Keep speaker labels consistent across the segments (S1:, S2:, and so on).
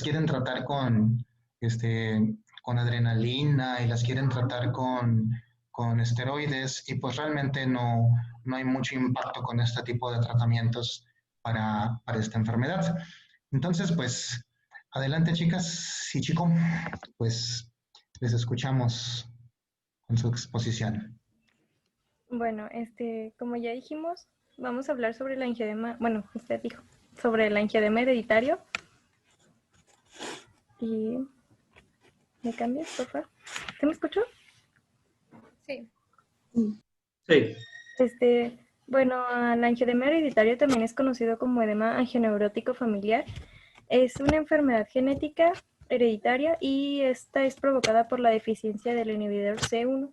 S1: quieren tratar con adrenalina y las quieren tratar con esteroides y pues realmente no hay mucho impacto con este tipo de tratamientos para esta enfermedad. Entonces, pues, adelante chicas y chico, pues les escuchamos con su exposición.
S2: Bueno, como ya dijimos, vamos a hablar sobre la angioedema, bueno, usted dijo, sobre el angioedema hereditario. Y ¿me cambias, por favor? ¿Se me escuchó?
S3: Sí.
S4: Sí.
S2: Bueno, el angioedema hereditario también es conocido como edema angioneurótico familiar. Es una enfermedad genética hereditaria y esta es provocada por la deficiencia del inhibidor C1.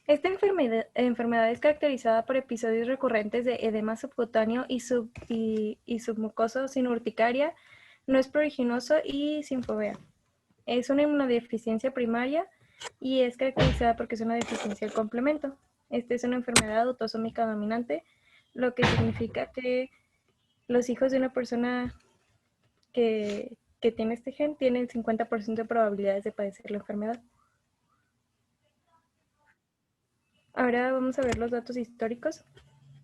S2: Esta enfermedad es caracterizada por episodios recurrentes de edema subcutáneo y submucoso sin urticaria, no es pruriginoso y sin fovea. Es una inmunodeficiencia primaria y es caracterizada porque es una deficiencia del complemento. Esta es una enfermedad autosómica dominante, lo que significa que los hijos de una persona que tiene este gen tienen 50% de probabilidades de padecer la enfermedad. Ahora vamos a ver los datos históricos.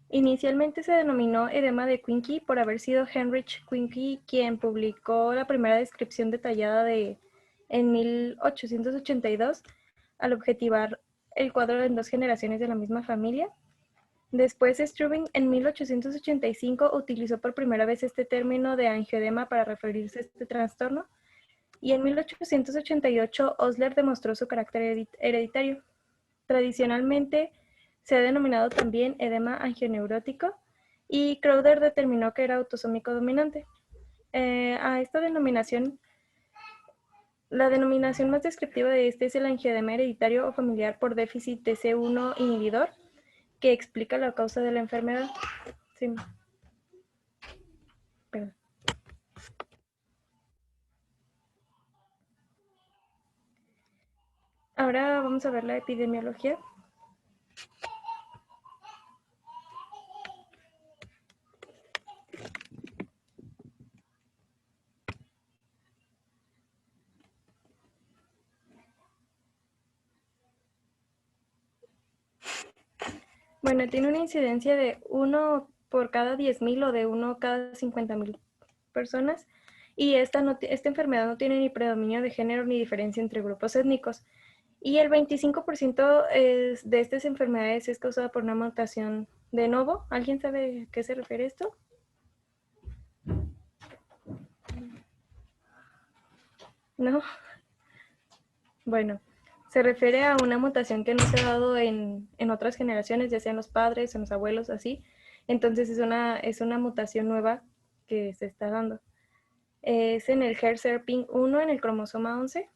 S2: Inicialmente se denominó edema de Quincke por haber sido Heinrich Quincke quien publicó la primera descripción detallada en 1882 al objetivar el cuadro en dos generaciones de la misma familia. Después Strubing en 1885 utilizó por primera vez este término de angioedema para referirse a este trastorno y en 1888 Osler demostró su carácter hereditario. Tradicionalmente se ha denominado también edema angioneurótico y Crowder determinó que era autosómico dominante. A esta denominación, la denominación más descriptiva de este es el angioedema hereditario o familiar por déficit de C1 inhibidor, que explica la causa de la enfermedad. Sí. Perdón. Ahora vamos a ver la epidemiología. Bueno, tiene una incidencia de 1 por cada 10.000 o de 1 cada 50.000 personas. Y esta enfermedad no tiene ni predominio de género ni diferencia entre grupos étnicos. Y el 25% de estas enfermedades es causada por una mutación de novo. ¿Alguien sabe a qué se refiere esto? ¿No? Bueno, se refiere a una mutación que no se ha dado en otras generaciones, ya sean los padres o los abuelos, así. Entonces es una mutación nueva que se está dando. Es en el HER1 en el cromosoma 11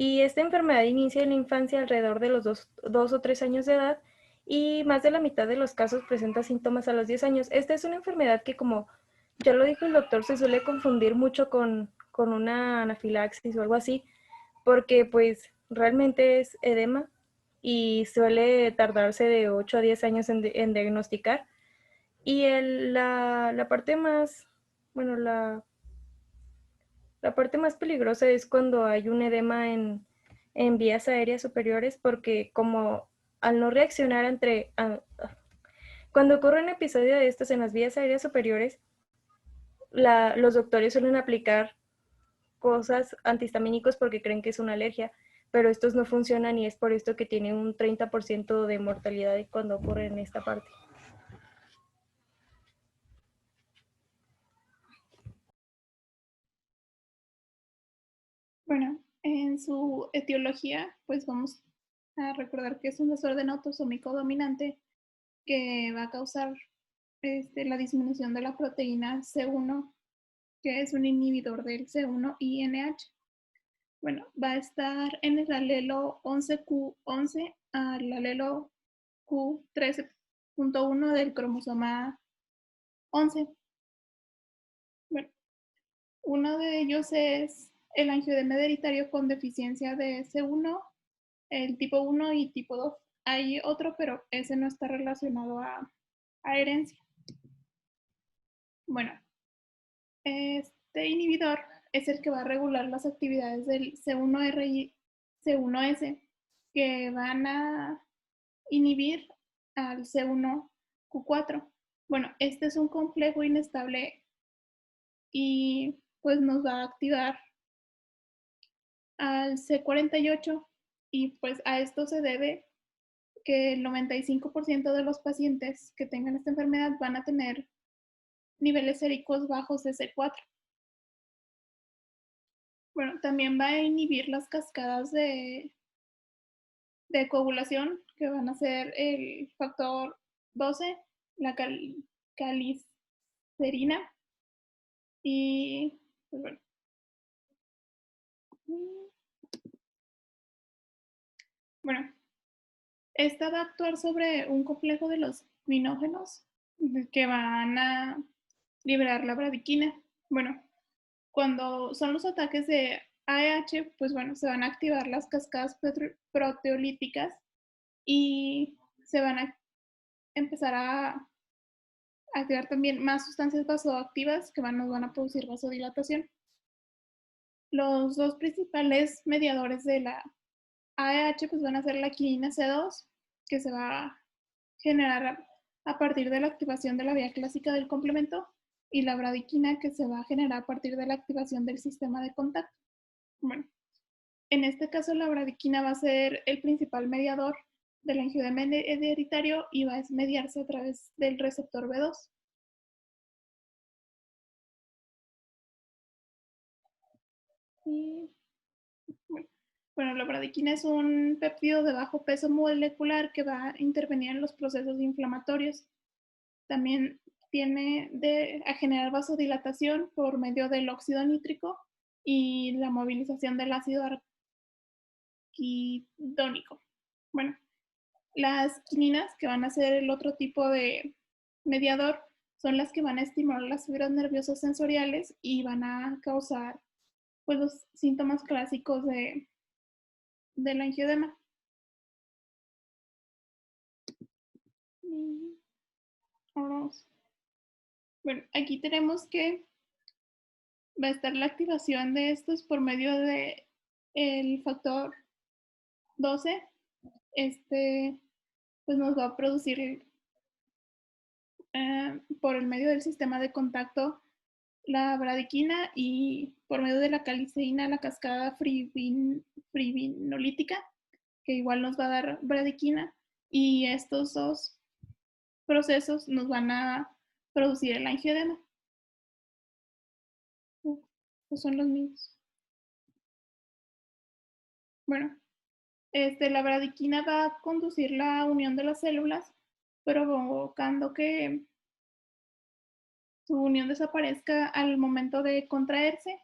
S2: y esta enfermedad inicia en la infancia alrededor de los 2 o 3 años de edad y más de la mitad de los casos presenta síntomas a los 10 años. Esta es una enfermedad que, como ya lo dijo el doctor, se suele confundir mucho con una anafilaxis o algo así, porque pues realmente es edema y suele tardarse de 8 a 10 años en diagnosticar. Y la parte más, bueno, la parte más peligrosa es cuando hay un edema en vías aéreas superiores, porque como al no reaccionar cuando ocurre un episodio de estos en las vías aéreas superiores, los doctores suelen aplicar cosas antihistamínicos porque creen que es una alergia, pero estos no funcionan y es por esto que tiene un 30% de mortalidad cuando ocurre en esta parte.
S3: Bueno, en su etiología, pues vamos a recordar que es un desorden autosómico dominante que va a causar la disminución de la proteína C1, que es un inhibidor del C1 y NH. Bueno, va a estar en el alelo 11Q11 al alelo Q13.1 del cromosoma 11. Bueno, uno de ellos es el angioedema hereditario con deficiencia de C1 el tipo 1 y tipo 2. Hay otro, pero ese no está relacionado a herencia. Bueno, este inhibidor es el que va a regular las actividades del C1R y C1S, que van a inhibir al C1Q4. Bueno, este es un complejo inestable y pues nos va a activar al C48 y pues a esto se debe que el 95% de los pacientes que tengan esta enfermedad van a tener niveles séricos bajos de C4. Bueno, también va a inhibir las cascadas de coagulación, que van a ser el factor 12, la calicerina y pues bueno. Bueno, esta va a actuar sobre un complejo de los quinógenos que van a liberar la bradiquina. Bueno, cuando son los ataques de AEH, pues bueno, se van a activar las cascadas proteolíticas y se van a empezar a activar también más sustancias vasoactivas que nos van a producir vasodilatación. Los dos principales mediadores de la AEH pues van a ser la quinina C2, que se va a generar a partir de la activación de la vía clásica del complemento, y la bradiquina, que se va a generar a partir de la activación del sistema de contacto. Bueno, en este caso la bradiquina va a ser el principal mediador del angioedema hereditario y va a mediarse a través del receptor B2. Y, bueno, la bradiquina es un péptido de bajo peso molecular que va a intervenir en los procesos inflamatorios. También tiene a generar vasodilatación por medio del óxido nítrico y la movilización del ácido arquidónico. Bueno, las quininas, que van a ser el otro tipo de mediador, son las que van a estimular las fibras nerviosas sensoriales y van a causar pues, los síntomas clásicos del angioedema. Bueno, aquí tenemos que va a estar la activación de estos por medio de el factor 12. Pues nos va a producir por el medio del sistema de contacto la bradiquina y por medio de la caliceína la cascada fibrinolítica, que igual nos va a dar bradiquina, y estos dos procesos nos van a producir el angioedema. Pues son los mismos. Bueno, la bradiquina va a conducir la unión de las células, provocando que su unión desaparezca al momento de contraerse.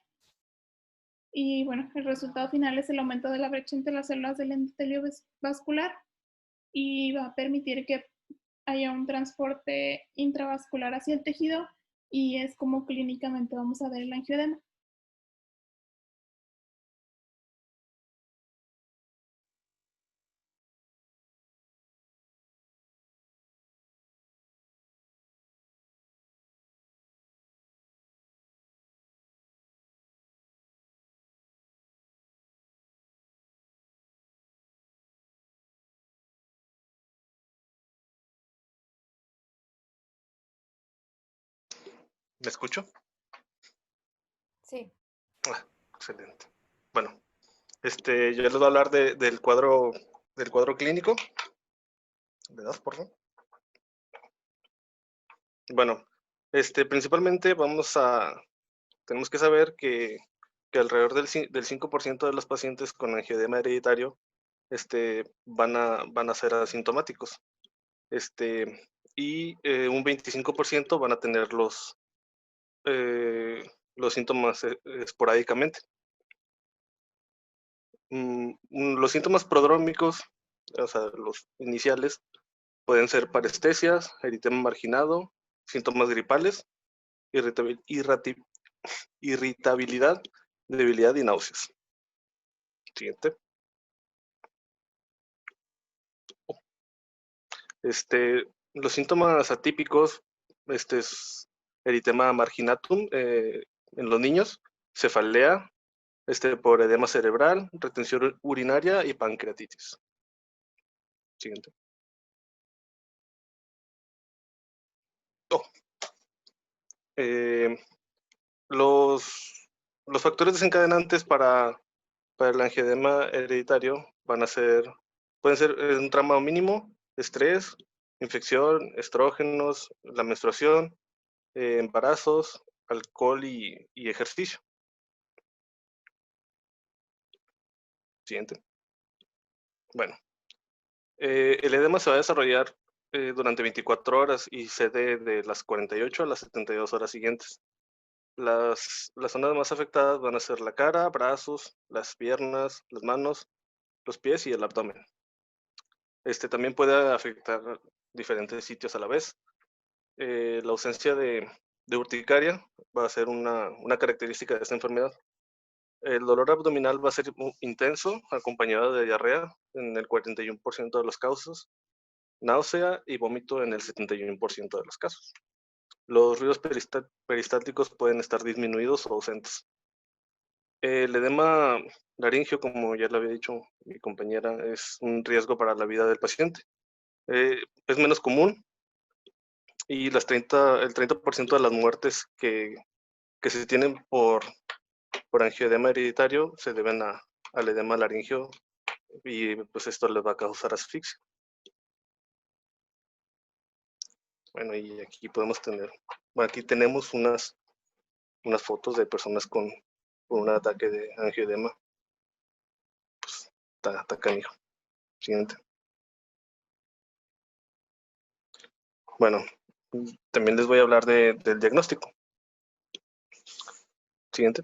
S3: Y bueno, el resultado final es el aumento de la brecha entre las células del endotelio vascular y va a permitir que haya un transporte intravascular hacia el tejido, y es como clínicamente vamos a ver el angioedema.
S5: ¿Me escucho?
S2: Sí.
S5: Excelente. Bueno, yo les voy a hablar del cuadro clínico. ¿Le das, por favor? Bueno, principalmente tenemos que saber que alrededor del 5% de los pacientes con angioedema hereditario van a ser asintomáticos. Y un 25% van a tener los síntomas esporádicamente. Los síntomas prodrómicos, o sea, los iniciales, pueden ser parestesias, eritema marginado, síntomas gripales, irritabilidad, debilidad y náuseas. Siguiente. Los síntomas atípicos, es eritema marginatum en los niños, cefalea, por edema cerebral, retención urinaria y pancreatitis. Siguiente. Los factores desencadenantes para el angioedema hereditario pueden ser un trauma mínimo, estrés, infección, estrógenos, la menstruación, embarazos, alcohol y ejercicio. Siguiente. Bueno, el edema se va a desarrollar durante 24 horas y cede de las 48 a las 72 horas siguientes. Las zonas más afectadas van a ser la cara, brazos, las piernas, las manos, los pies y el abdomen. También puede afectar diferentes sitios a la vez. La ausencia de urticaria va a ser una característica de esta enfermedad. El dolor abdominal va a ser intenso, acompañado de diarrea en el 41% de los casos, náusea y vómito en el 71% de los casos. Los ruidos peristálticos pueden estar disminuidos o ausentes. El edema laringio, como ya le había dicho mi compañera, es un riesgo para la vida del paciente. Es menos común y el 30% de las muertes que se tienen por angioedema hereditario se deben al edema laringio y pues esto les va a causar asfixia. Bueno, y aquí podemos tener, aquí tenemos unas fotos de personas con un ataque de angioedema. Pues está canijo. Siguiente. Bueno, también les voy a hablar del diagnóstico. Siguiente.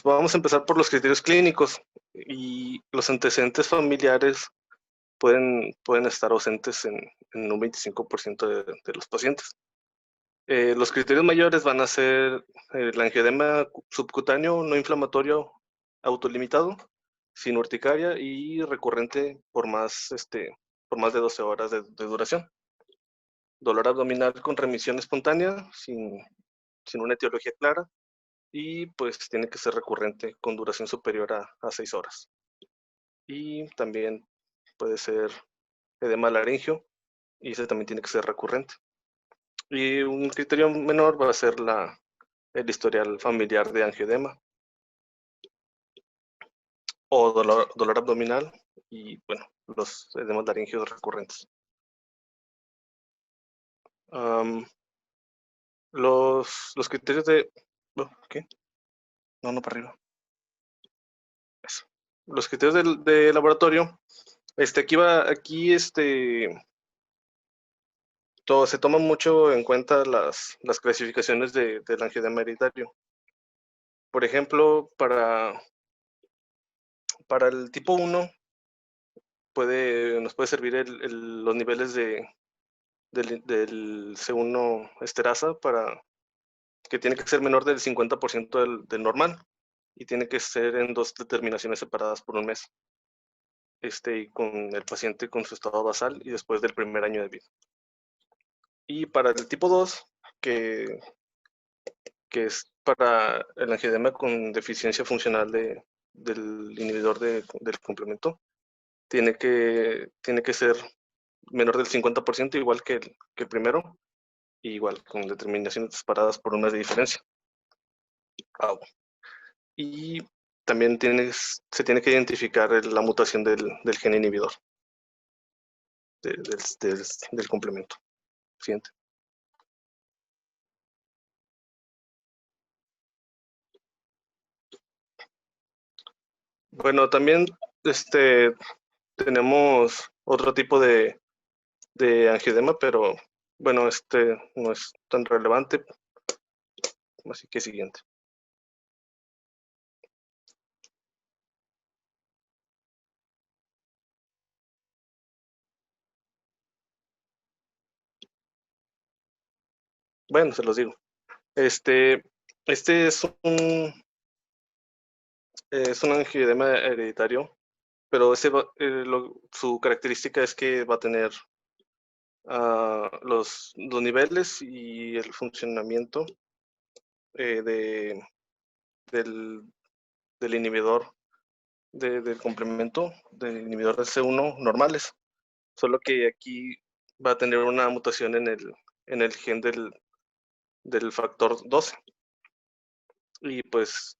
S5: Vamos a empezar por los criterios clínicos y los antecedentes familiares pueden estar ausentes en un 25% de los pacientes. Los criterios mayores van a ser el angioedema subcutáneo no inflamatorio autolimitado, sin urticaria y recurrente por más de 12 horas de duración. Dolor abdominal con remisión espontánea, sin una etiología clara, y pues tiene que ser recurrente con duración superior a 6 horas. Y también puede ser edema laringio, y ese también tiene que ser recurrente. Y un criterio menor va a ser el historial familiar de angioedema o dolor abdominal y, bueno, los edemas laringios recurrentes. Los criterios de... ¿Qué? No, para arriba. Eso. Los criterios de laboratorio, aquí se toma mucho en cuenta las clasificaciones del angioedema hereditario. Por ejemplo, para el tipo 1 nos puede servir los niveles del C1 esterasa que tiene que ser menor del 50% del normal y tiene que ser en 2 determinaciones separadas por un mes. Y con el paciente con su estado basal y después del primer año de vida. Y para el tipo 2, que es para el angioedema con deficiencia funcional del inhibidor del complemento, tiene que ser menor del 50%, igual que el primero, y igual con determinaciones separadas por un mes de diferencia. Y también se tiene que identificar la mutación del gen inhibidor del complemento. Siguiente. Bueno, también tenemos otro tipo de angioedema, pero bueno, no es tan relevante, así que siguiente. Bueno, se los digo. Este es un angioedema hereditario pero su característica es que va a tener los niveles y el funcionamiento del inhibidor del complemento del inhibidor del C1 normales, solo que aquí va a tener una mutación en el gen del factor 12 y pues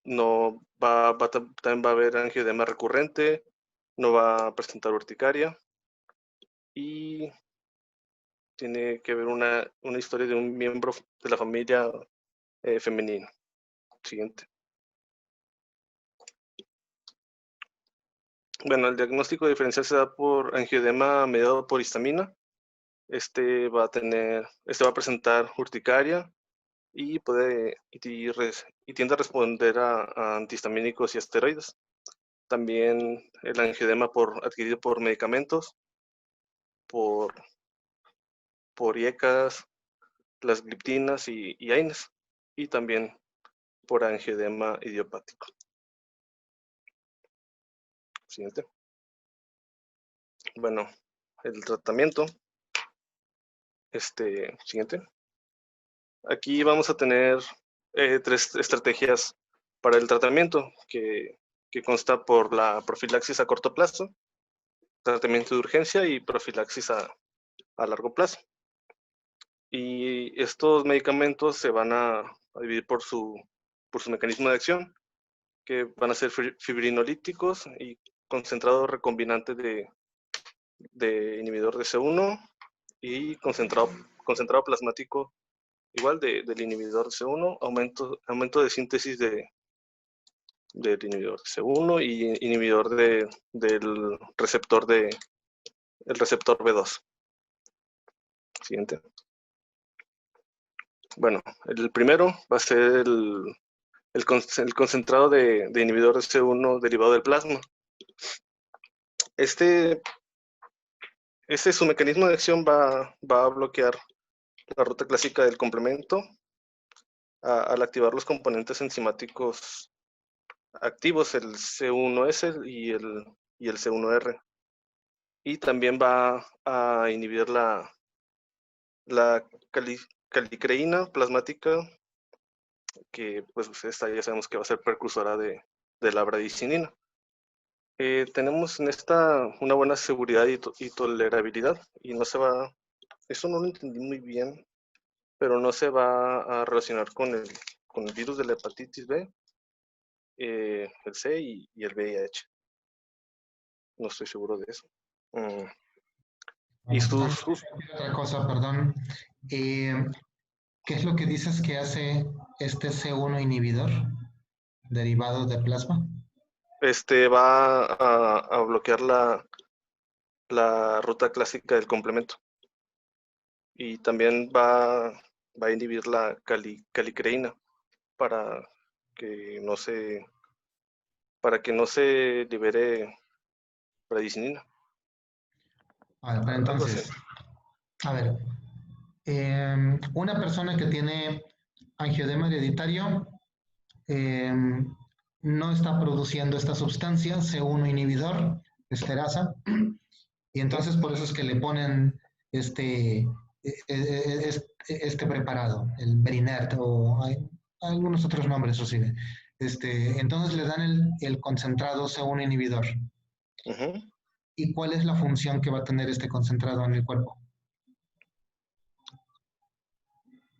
S5: no también va a haber angioedema recurrente, no va a presentar urticaria y tiene que ver una historia de un miembro de la familia femenino. Siguiente. Bueno, el diagnóstico diferencial se da por angioedema mediado por histamina. Este va a presentar urticaria y tiende a responder a antihistamínicos y esteroides. También el angioedema adquirido por medicamentos, por IECAS, las gliptinas y AINES, y también por angioedema idiopático. Siguiente. Bueno, el tratamiento. Siguiente. Aquí vamos a tener 3 estrategias para el tratamiento que consta por la profilaxis a corto plazo, tratamiento de urgencia y profilaxis a largo plazo. Y estos medicamentos se van a dividir por su mecanismo de acción, que van a ser fibrinolíticos y concentrado recombinante de inhibidor de C1 y concentrado plasmático igual del inhibidor de C1, aumento de síntesis del inhibidor de C1 y inhibidor del receptor receptor B2. Siguiente. Bueno, el primero va a ser el concentrado de inhibidor de C1 derivado del plasma. Su mecanismo de acción va a bloquear la ruta clásica del complemento al activar los componentes enzimáticos activos, el C1S y el C1R. Y también va a inhibir la calicreína plasmática, que pues esta ya sabemos que va a ser precursora de la bradicinina. Tenemos en esta una buena seguridad y tolerabilidad, y eso no lo entendí muy bien, pero no se va a relacionar con el virus de la hepatitis B, el C y el VIH. No estoy seguro de eso. Y
S1: otra cosa, perdón. ¿Qué es lo que dices que hace este C1 inhibidor derivado de plasma?
S5: Va a bloquear la ruta clásica del complemento. Y también va a inhibir la calicreína para que no se libere bradicinina.
S1: Pero entonces, a ver, una persona que tiene angioedema hereditario no está produciendo esta sustancia, C1 inhibidor, esterasa, y entonces por eso es que le ponen este preparado, el Berinert, o hay algunos otros nombres, inclusive. Entonces le dan el concentrado C1 inhibidor. ¿Y cuál es la función que va a tener este concentrado en el cuerpo?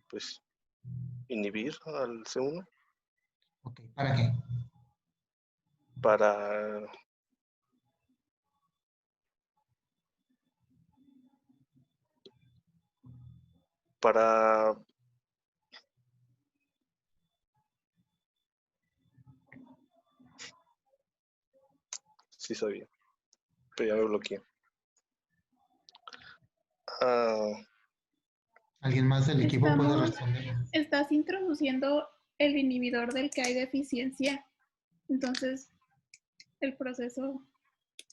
S5: Pues inhibir al C1.
S1: Okay. ¿Para qué?
S5: Para sí sabía, pero ya me bloqueé.
S1: ¿Alguien más del equipo puede responder?
S3: Estás introduciendo el inhibidor del que hay deficiencia, entonces el proceso...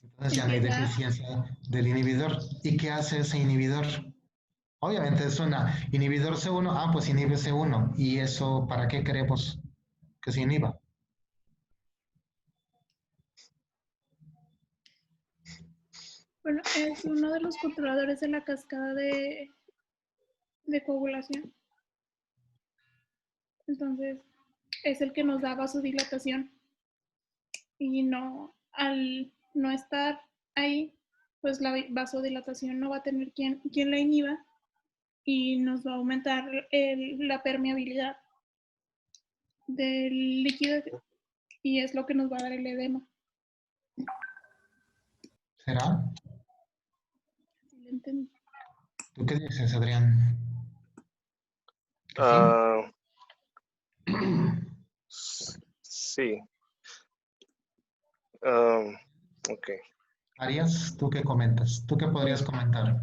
S1: Entonces ya no hay deficiencia del inhibidor. ¿Y qué hace ese inhibidor? Obviamente es un inhibidor C1, pues inhibe C1. ¿Y eso para qué queremos que se inhiba?
S3: Bueno, es uno de los controladores de la cascada de coagulación. Entonces, es el que nos da vasodilatación. Y no, al no estar ahí, pues la vasodilatación no va a tener quien la inhiba y nos va a aumentar la permeabilidad del líquido y es lo que nos va a dar el edema.
S1: ¿Será?
S3: ¿Sí lo entendí?
S1: ¿Tú qué dices, Adrián? ¿Que sí?
S5: Ah, sí. Ok.
S1: Arias, ¿tú qué comentas? ¿Tú qué podrías comentar?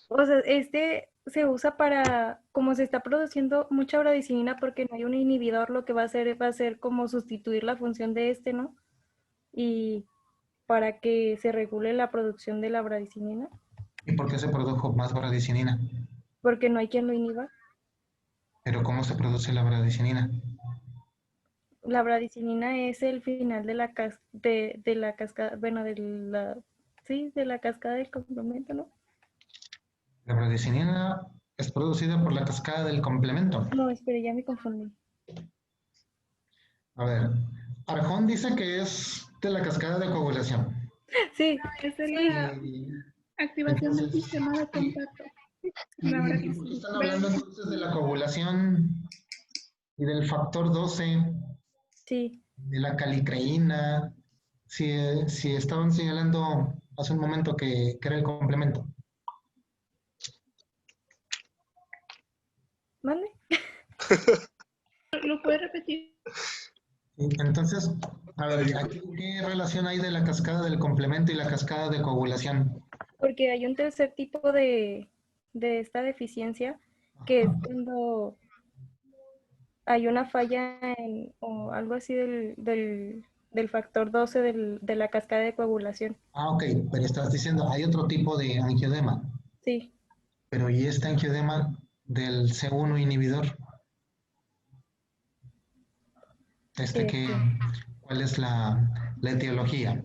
S2: O sea, este se usa para, como se está produciendo mucha bradicinina porque no hay un inhibidor, lo que va a ser como sustituir la función de este, ¿no? Y para que se regule la producción de la bradicinina,
S1: ¿Y por qué se produjo más bradicinina?
S2: porque no hay quien lo inhiba.
S1: ¿Pero cómo se produce la bradicinina?
S2: La bradicinina es el final de de la cascada, bueno, sí, de la cascada del complemento, ¿no?
S1: La bradicinina es producida por la cascada del complemento.
S2: No, espere, ya me confundí.
S1: A ver, Arjón dice que es de la cascada de coagulación.
S2: Sí,
S3: Es de
S2: sí,
S3: la
S1: Y
S3: activación del
S1: entonces,
S3: sistema de contacto.
S1: y,
S3: La verdad
S1: y
S3: que
S1: por qué
S3: sí.
S1: están hablando entonces de la coagulación y del factor 12,
S2: sí.
S1: de la calicreína, si estaban señalando hace un momento que era el complemento.
S2: ¿Mande?
S3: ¿Lo puede repetir?
S1: Sí, entonces, a ver, aquí, ¿qué relación hay de la cascada del complemento y la cascada de coagulación?
S2: Porque hay un tercer tipo de esta deficiencia que es cuando hay una falla o algo así del factor 12 de la cascada de coagulación.
S1: Ah, ok, pero estás diciendo, hay otro tipo de angiodema,
S2: Sí,
S1: pero ¿y este angiodema del C1 inhibidor?
S2: este,
S1: ¿Cuál es la etiología?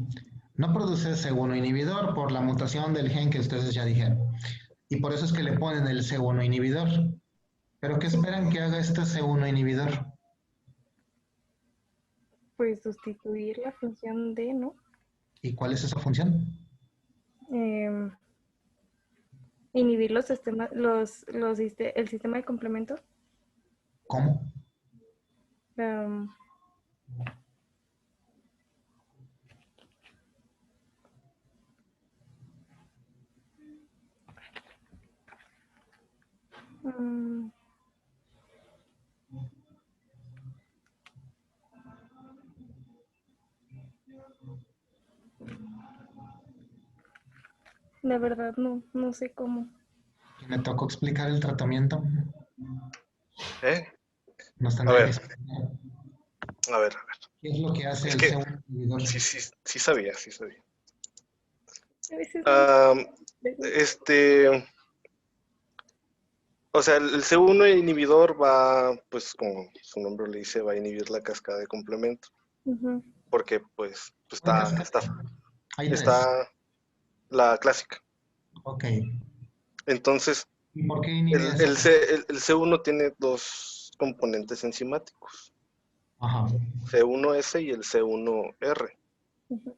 S1: No produce C1 inhibidor por la mutación del gen que ustedes ya dijeron. Y por eso es que le ponen el C1 inhibidor. ¿Pero qué esperan que haga este C1 inhibidor?
S2: pues sustituir la función de, ¿no?
S1: ¿Y cuál es esa función?
S2: Em, inhibir los sistemas, el sistema de complemento.
S1: ¿Cómo?
S2: Em, mm, la verdad no sé cómo.
S1: ¿Me tocó explicar el tratamiento?
S5: ¿Eh?
S1: Nos
S5: A
S1: tendría que
S5: ver,
S1: explicar
S5: a ver.
S1: qué es lo que hace
S5: Es
S1: el
S5: que
S1: C1 inhibidor.
S5: sí sabía, sí sabía.
S2: A veces no.
S5: Am, este, o sea, el C1 inhibidor va, pues como su nombre le dice, va a inhibir la cascada de complemento,
S2: Ujú.
S5: porque pues
S1: ¿Cuál cascada? Hay tres.
S5: está la clásica.
S1: Ok.
S5: Entonces,
S1: ¿Y por qué inhibe esa?
S5: el C1 tiene dos componentes enzimáticos,
S1: Ajá.
S5: C1S y el C1R.
S2: Ujú.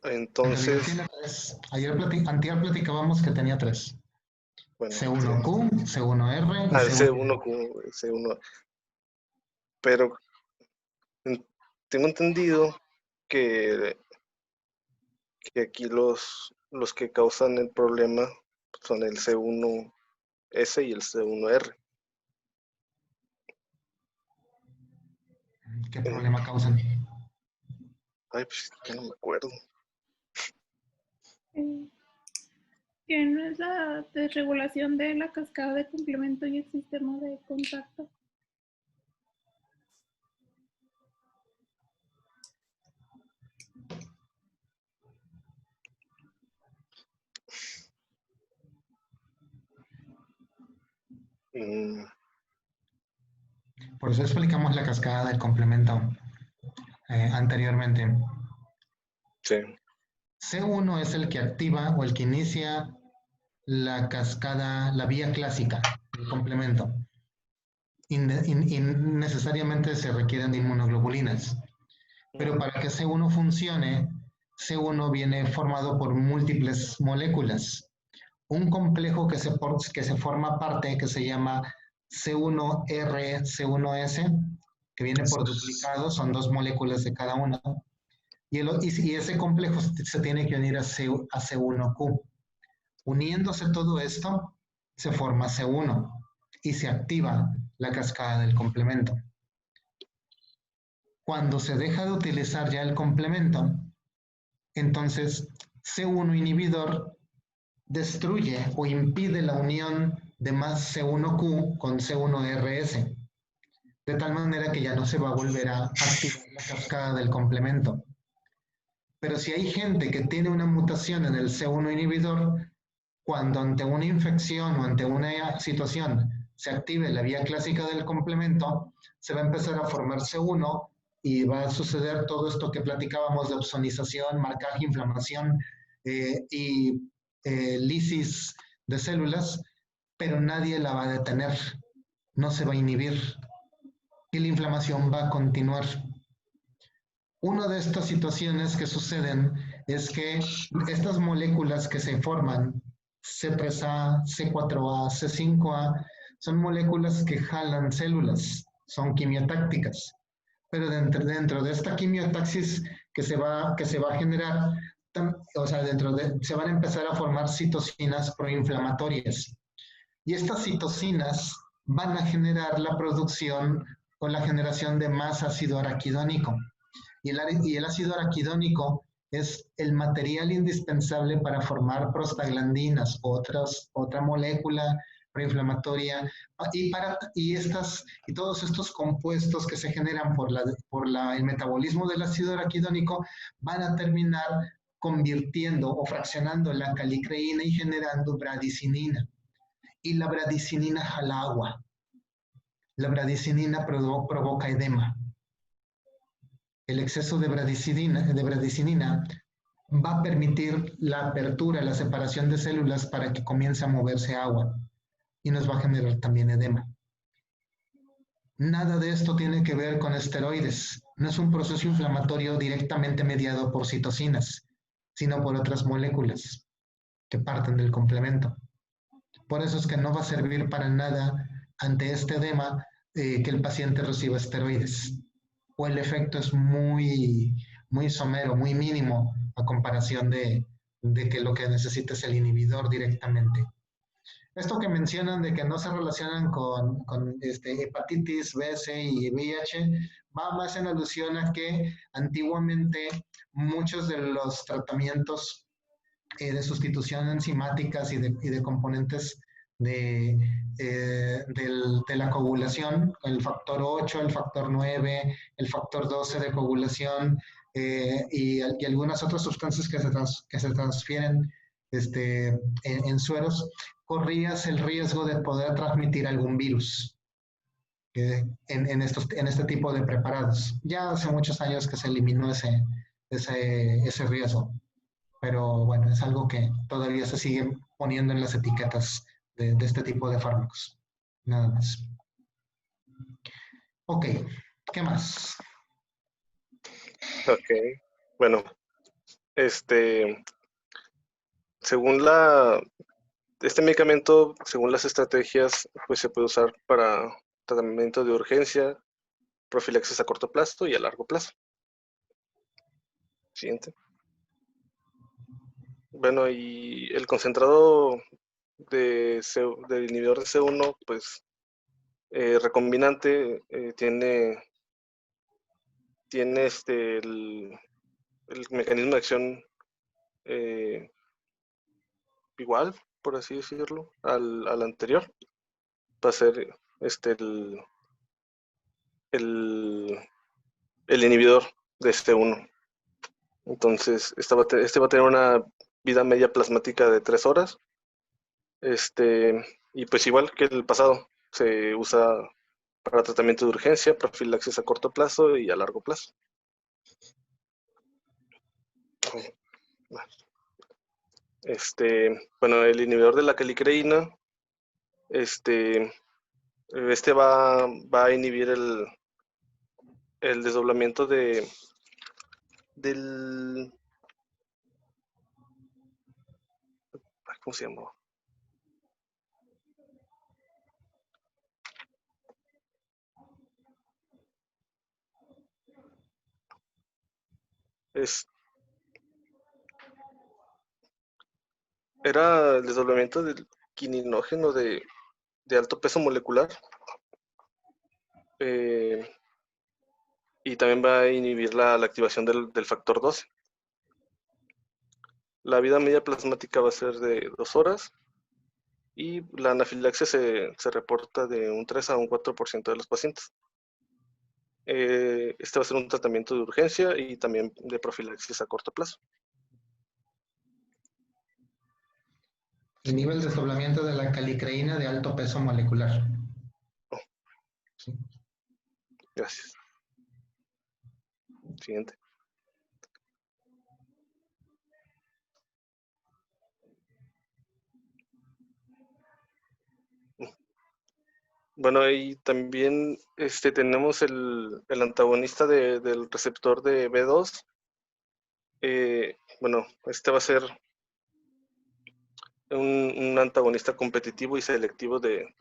S1: En realidad
S5: Entonces,
S1: tiene tres. Antier platicábamos que tenía tres.
S5: bueno, sí.
S1: C1Q, C1R y
S5: El
S1: C1.
S5: C1, el C1, pero tengo entendido que, que aquí los que causan el problema son el C1S y el C1R.
S1: ¿Qué problema causan?
S5: Ay, pues ya no me acuerdo.
S3: Que no es la desregulación de la cascada de complemento y el sistema de contacto.
S5: Mm,
S1: Por eso explicamos la cascada del complemento anteriormente.
S5: sí.
S1: C1 es el que activa o el que inicia la cascada, la vía clásica, el complemento. Necesariamente se requieren de inmunoglobulinas. Pero para que C1 funcione, C1 viene formado por múltiples moléculas. Un complejo que se forma parte, que se llama C1R, C1S, que viene por duplicado, son 2 moléculas de cada una. Y ese complejo se tiene que unir a C1Q. Uniéndose todo esto, se forma C1 y se activa la cascada del complemento. Cuando se deja de utilizar ya el complemento, entonces C1 inhibidor destruye o impide la unión de más C1Q con C1RS, de tal manera que ya no se va a volver a activar la cascada del complemento. Pero si hay gente que tiene una mutación en el C1 inhibidor, cuando ante una infección o ante una situación se active la vía clásica del complemento, se va a empezar a formar C1 y va a suceder todo esto que platicábamos de opsonización, marcaje, inflamación y lisis de células, pero nadie la va a detener, no se va a inhibir y la inflamación va a continuar. Una de estas situaciones que suceden es que estas moléculas que se forman, C3A, C4A, C5A, son moléculas que jalan células, son quimiotácticas. Pero dentro de esta quimiotaxis que se va a generar, o sea, se van a empezar a formar citocinas proinflamatorias. Y estas citocinas van a generar la producción o la generación de más ácido araquidónico. Y el ácido araquidónico es el material indispensable para formar prostaglandinas, otra molécula proinflamatoria, y todos estos compuestos que se generan por el metabolismo del ácido araquidónico van a terminar convirtiendo o fraccionando la calicreína y generando bradicinina. Y la bradicinina jala agua. La bradicinina provoca edema. El exceso de bradicinina va a permitir la apertura, la separación de células para que comience a moverse agua y nos va a generar también edema. Nada de esto tiene que ver con esteroides. No es un proceso inflamatorio directamente mediado por citocinas, sino por otras moléculas que parten del complemento. Por eso es que no va a servir para nada ante este edema que el paciente reciba esteroides. O el efecto es muy somero, muy mínimo a comparación de que lo que necesita es el inhibidor directamente. Esto que mencionan de que no se relacionan con hepatitis B, C y VIH, va más en alusión a que antiguamente muchos de los tratamientos de sustitución enzimáticas y de componentes de la coagulación, el factor 8, el factor 9, el factor 12 de coagulación y algunas otras sustancias que se transfieren en sueros, corrías el riesgo de poder transmitir algún virus en este tipo de preparados. Ya hace muchos años que se eliminó ese riesgo, pero bueno, es algo que todavía se sigue poniendo en las etiquetas de este tipo de fármacos. Nada más. Ok, ¿qué más?
S5: Ok, bueno, según este medicamento, según las estrategias, pues se puede usar para tratamiento de urgencia, profilaxis a corto plazo y a largo plazo. Siguiente. Bueno, y el concentrado del inhibidor de C1, pues recombinante, tiene el mecanismo de acción igual, por así decirlo, al anterior. Va a ser el inhibidor de C1. Entonces, este va a tener una vida media plasmática de 3 horas. Y pues igual que el pasado, se usa para tratamiento de urgencia, profilaxis a corto plazo y a largo plazo. Bueno, el inhibidor de la calicreína, este va a inhibir el desdoblamiento del, ¿cómo se llama? Era el desdoblamiento del quininógeno de alto peso molecular. Y también va a inhibir la activación del factor 12. La vida media plasmática va a ser de 2 horas y la anafilaxia se reporta de un 3 a un 4% de los pacientes. Este va a ser un tratamiento de urgencia y también de profilaxis a corto plazo.
S1: Inhibe el desdoblamiento de la calicreína de alto peso molecular.
S5: Oh.
S1: Sí.
S5: Gracias. Siguiente. Bueno, ahí también tenemos el antagonista del receptor de B2. Bueno, este va a ser un antagonista competitivo y selectivo de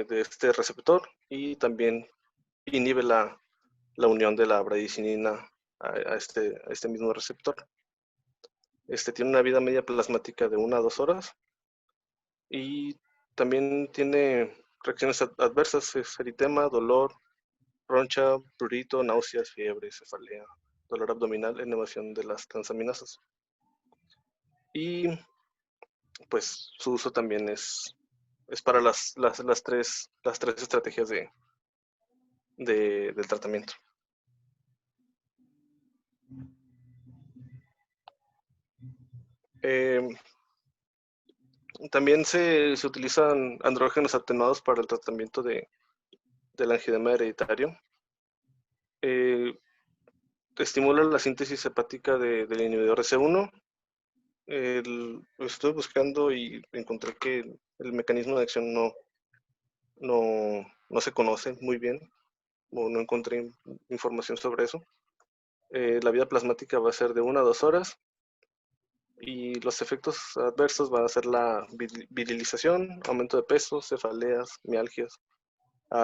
S5: este receptor y también inhibe la unión de la bradicinina a este mismo receptor. Tiene una vida media plasmática de 1 a 2 horas y también tiene reacciones adversas, eritema, dolor, roncha, prurito, náuseas, fiebre, cefalea, dolor abdominal, elevación de las transaminasas. Y pues su uso también es para las tres estrategias del tratamiento. También se utilizan andrógenos atenuados para el tratamiento del angioedema hereditario. Estimula la síntesis hepática del inhibidor S1. Estuve buscando y encontré que el mecanismo de acción no se conoce muy bien, o no encontré información sobre eso. La vida plasmática va a ser de 1 a 2 horas y los efectos adversos van a ser la virilización, aumento de peso, cefaleas, mialgias,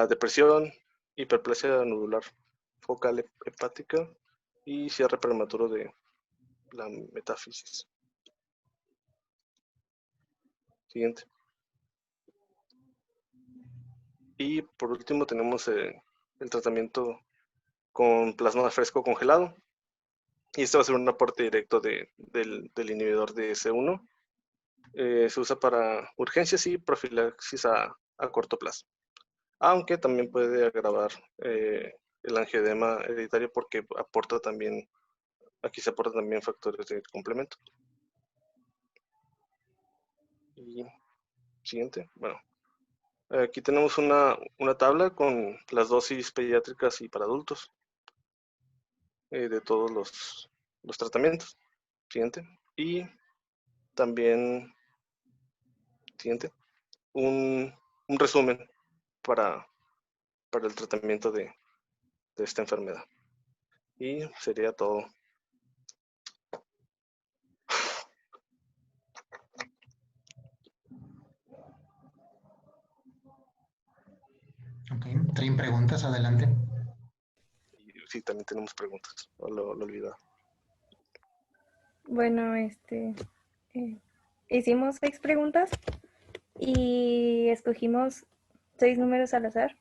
S5: depresión, hiperplasia nodular focal hepática y cierre prematuro de la metáfisis. Siguiente. Y por último tenemos el tratamiento con plasma fresco congelado. Y este va a ser un aporte directo del inhibidor de S1. Se usa para urgencias y profilaxis a corto plazo. Aunque también puede agravar el angioedema hereditario porque aquí se aportan también factores de complemento. Y siguiente, bueno. Aquí tenemos una tabla con las dosis pediátricas y para adultos de todos los tratamientos. Siguiente. Y también, siguiente, un resumen para el tratamiento de esta enfermedad. Y sería todo.
S1: Ok, ¿traen preguntas? Adelante.
S5: Sí, también tenemos preguntas. Lo olvidaba.
S2: Bueno, hicimos 6 preguntas y escogimos 6 números al azar.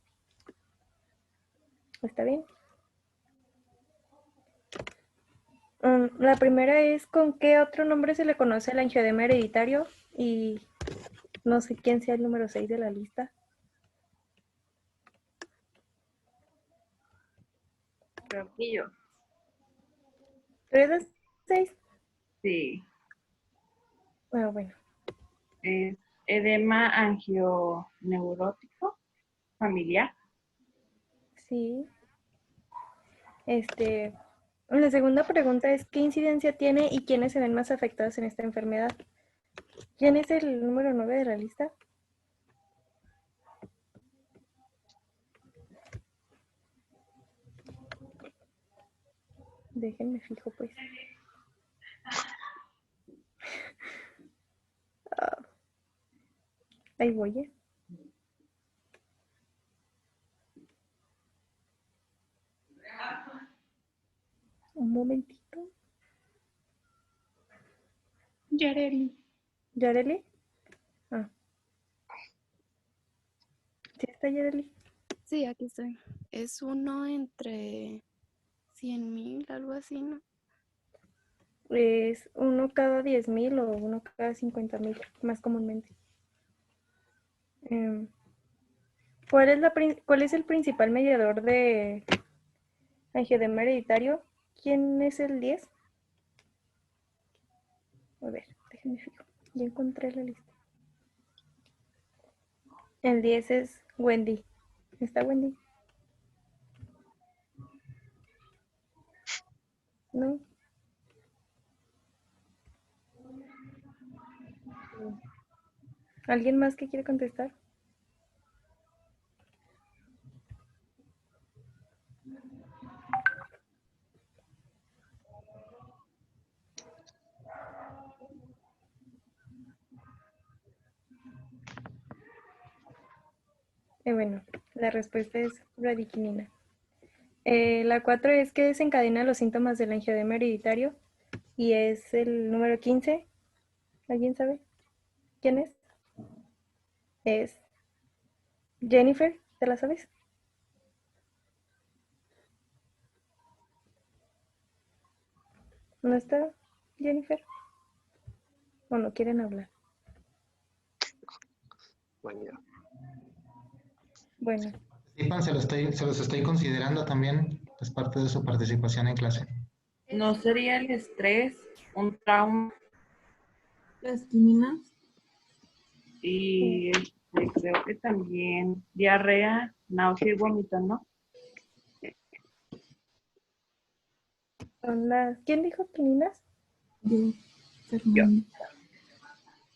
S2: ¿Está bien? La primera es ¿con qué otro nombre se le conoce al angioedema hereditario? Y no sé quién sea el número 6 de la lista.
S6: Creo que yo.
S2: ¿Tú eres 6?
S6: Sí.
S2: Bueno.
S6: Es edema angioneurótico familiar.
S2: Sí. La segunda pregunta es, ¿qué incidencia tiene y quiénes se ven más afectados en esta enfermedad? ¿Quién es el número 9 de la lista? Déjenme fijo, pues. Ahí voy, ¿eh? Un momentito.
S3: Yareli.
S2: ¿Yareli? Ah. ¿Sí está Yareli?
S7: Sí, aquí estoy. Es uno entre 100,000, algo así, ¿no?
S2: Es uno cada 10,000 o uno cada 50,000, más comúnmente. ¿Cuál es el principal mediador de angioedema hereditario? ¿Quién es el 10? A ver, déjenme fijo. Ya encontré la lista. El 10 es Wendy. ¿Está Wendy? No. ¿Alguien más que quiere contestar? Bueno, la respuesta es bradiquinina. La 4 es que desencadena los síntomas del angioedema hereditario y es el número 15. ¿Alguien sabe quién es? Es Jennifer, ¿te la sabes? ¿No está Jennifer? ¿O no quieren hablar?
S5: Mañana.
S2: Bueno,
S1: Participan, se los estoy considerando también, es parte de su participación en clase.
S6: ¿No sería el estrés un trauma?
S8: Las quininas.
S6: Y creo que también diarrea, náusea y vómito, ¿no?
S2: son las... ¿Quién dijo quininas?
S8: Yo, Fernanda.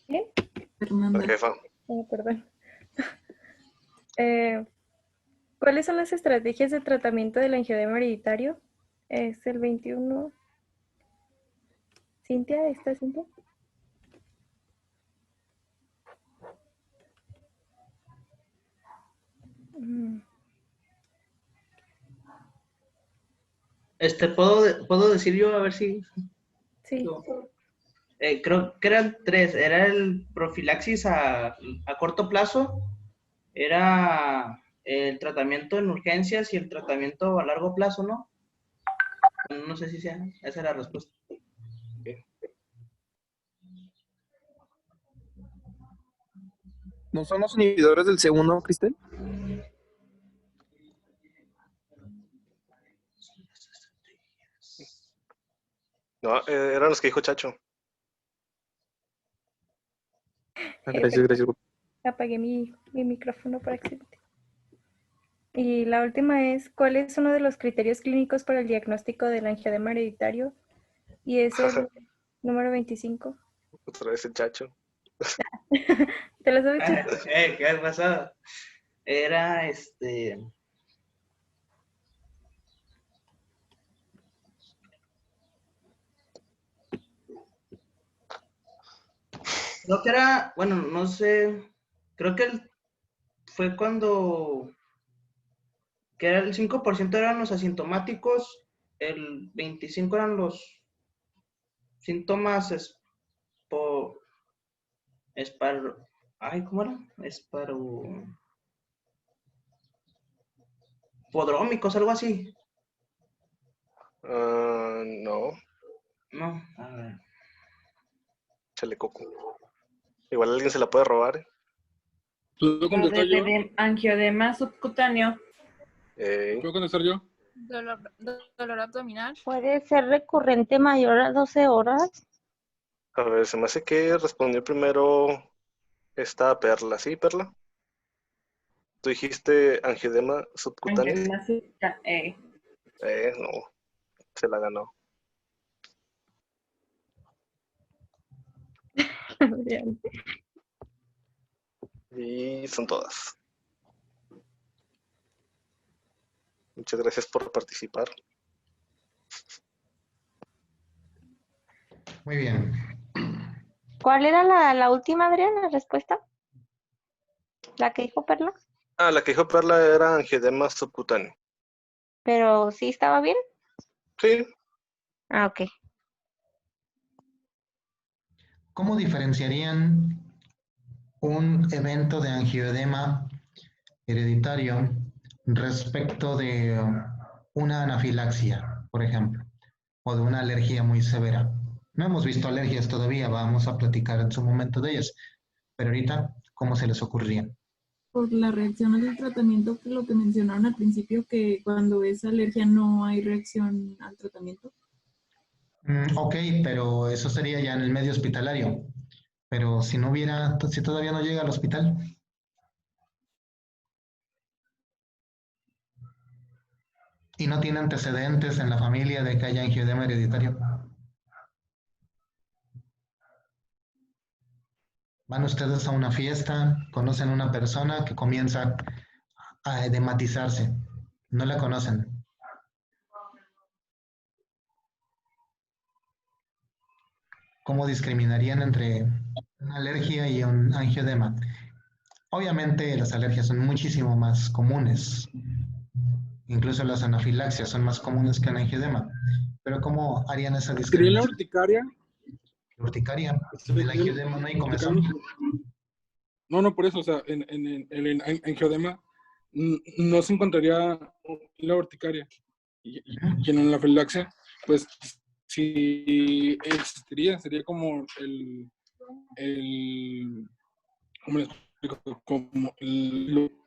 S2: ¿Quién?
S8: Fernanda.
S5: La jefa.
S2: Oh, perdón. ¿Cuáles son las estrategias de tratamiento del angioedema hereditario? Es el 21. ¿Cintia? ¿Está Cintia?
S4: ¿Puedo decir yo a ver si...
S2: Sí.
S4: Creo que eran 3. Era el profilaxis a corto plazo, era el tratamiento en urgencias y el tratamiento a largo plazo, ¿no? No sé si sea, esa es la respuesta.
S9: ¿No son los inhibidores del C1, Cristel?
S5: No, eran los que dijo Chacho.
S9: Gracias, gracias.
S2: Apagué mi micrófono por accidente. Y la última es, ¿cuál es uno de los criterios clínicos para el diagnóstico del angioedema hereditario? Y es el número 25.
S5: Otra vez el Chacho.
S2: ¿Te lo sabes, Chacho?
S4: ¿Qué ha pasado? Era creo que era, bueno, no sé, creo que fue cuando, que era el 5% eran los asintomáticos, el 25% eran los síntomas ¿cómo era? Podrómicos, algo así.
S5: No,
S4: No, a ver.
S5: chale coco. Igual alguien se la puede robar.
S9: ¿Puedo contestar yo?
S6: Angioedema subcutáneo.
S9: ¿Puedo contestar yo?
S7: Dolor abdominal.
S10: ¿Puede ser recurrente mayor a 12 horas?
S5: A ver, se me hace que respondió primero esta Perla. ¿Sí, Perla? Tú dijiste angioedema subcutáneo.
S6: Angioedema subcutáneo.
S5: No. se la ganó. Y son todas. Muchas gracias por participar.
S1: Muy bien.
S10: ¿Cuál era la última, Adrián, la respuesta? ¿La que dijo Perla?
S5: La que dijo Perla era angiodema subcutáneo.
S10: ¿Pero sí estaba bien?
S5: Sí.
S10: Ah, ok.
S1: ¿Cómo diferenciarían un evento de angioedema hereditario respecto de una anafilaxia, por ejemplo, o de una alergia muy severa? No hemos visto alergias todavía, vamos a platicar en su momento de ellas, pero ahorita, ¿cómo se les ocurriría?
S8: Por la reacción al tratamiento, que lo que mencionaron al principio, que cuando es alergia no hay reacción al tratamiento.
S1: Ok, pero eso sería ya en el medio hospitalario. Pero si no hubiera, si todavía no llega al hospital. Y no tiene antecedentes en la familia de que haya angioedema hereditario. Van ustedes a una fiesta, conocen a una persona que comienza a edematizarse. No la conocen. ¿Cómo discriminarían entre una alergia y un angioedema? Obviamente las alergias son muchísimo más comunes. Incluso las anafilaxias son más comunes que un angioedema. Pero ¿cómo harían esa
S9: ¿Sería la
S1: discriminación?
S9: urticaria?
S1: La urticaria. En el angioedema no hay comezón.
S9: No, por eso, o sea, en el angioedema no se encontraría la urticaria. Y en la anafilaxia, pues sí existiría, sería como ¿cómo le explico? Como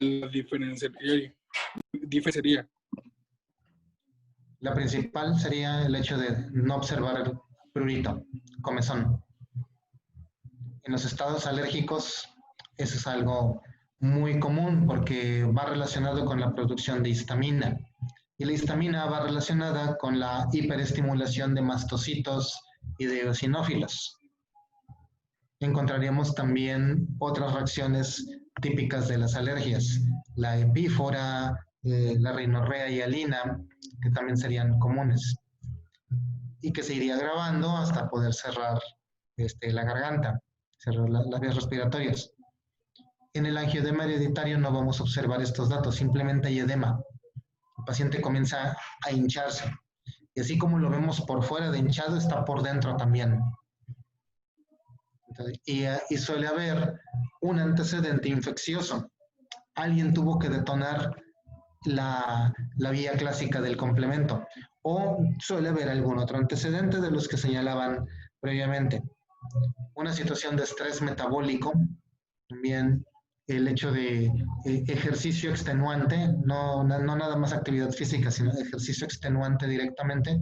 S9: la diferenciaría.
S1: La principal sería el hecho de no observar el prurito, comezón. En los estados alérgicos, eso es algo muy común porque va relacionado con la producción de histamina. Y la histamina va relacionada con la hiperestimulación de mastocitos y de eosinófilos. Encontraríamos también otras reacciones típicas de las alergias, la epífora, la rinorrea hialina, que también serían comunes, y que se iría agravando hasta poder cerrar la garganta, cerrar las vías respiratorias. En el angioedema hereditario no vamos a observar estos datos, simplemente hay edema. El paciente comienza a hincharse, y así como lo vemos por fuera de hinchado, está por dentro también. Y suele haber un antecedente infeccioso. Alguien tuvo que detonar la vía clásica del complemento, o suele haber algún otro antecedente de los que señalaban previamente. Una situación de estrés metabólico, también el hecho de ejercicio extenuante, no nada más actividad física, sino ejercicio extenuante directamente,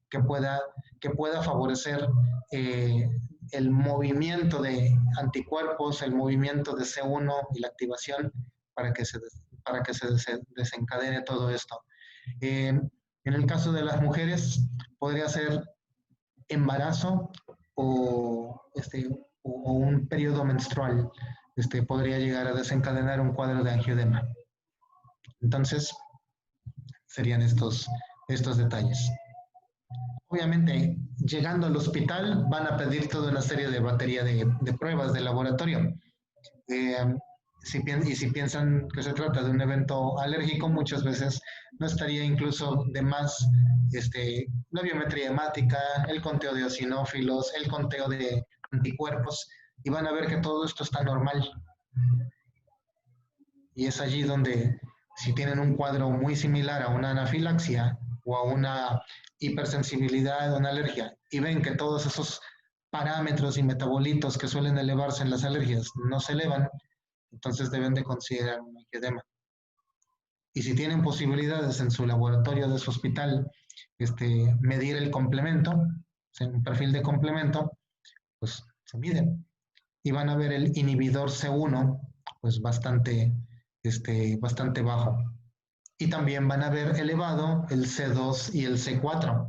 S1: que pueda favorecer el movimiento de anticuerpos, el movimiento de C1 y la activación para que se desencadene todo esto. En el caso de las mujeres, podría ser embarazo o un periodo menstrual. Podría llegar a desencadenar un cuadro de angioedema. Entonces, serían estos detalles. Obviamente, llegando al hospital, van a pedir toda una serie de batería de pruebas de laboratorio. Si piensan que se trata de un evento alérgico, muchas veces no estaría incluso de más la biometría hemática, el conteo de eosinófilos, el conteo de anticuerpos, y van a ver que todo esto está normal. Y es allí donde, si tienen un cuadro muy similar a una anafilaxia o a una hipersensibilidad o una alergia, y ven que todos esos parámetros y metabolitos que suelen elevarse en las alergias no se elevan, entonces deben de considerar un angioedema. Y si tienen posibilidades en su laboratorio de su hospital, medir el complemento, un perfil de complemento, pues se miden. Y van a ver el inhibidor C1, pues bastante bajo. Y también van a ver elevado el C2 y el C4.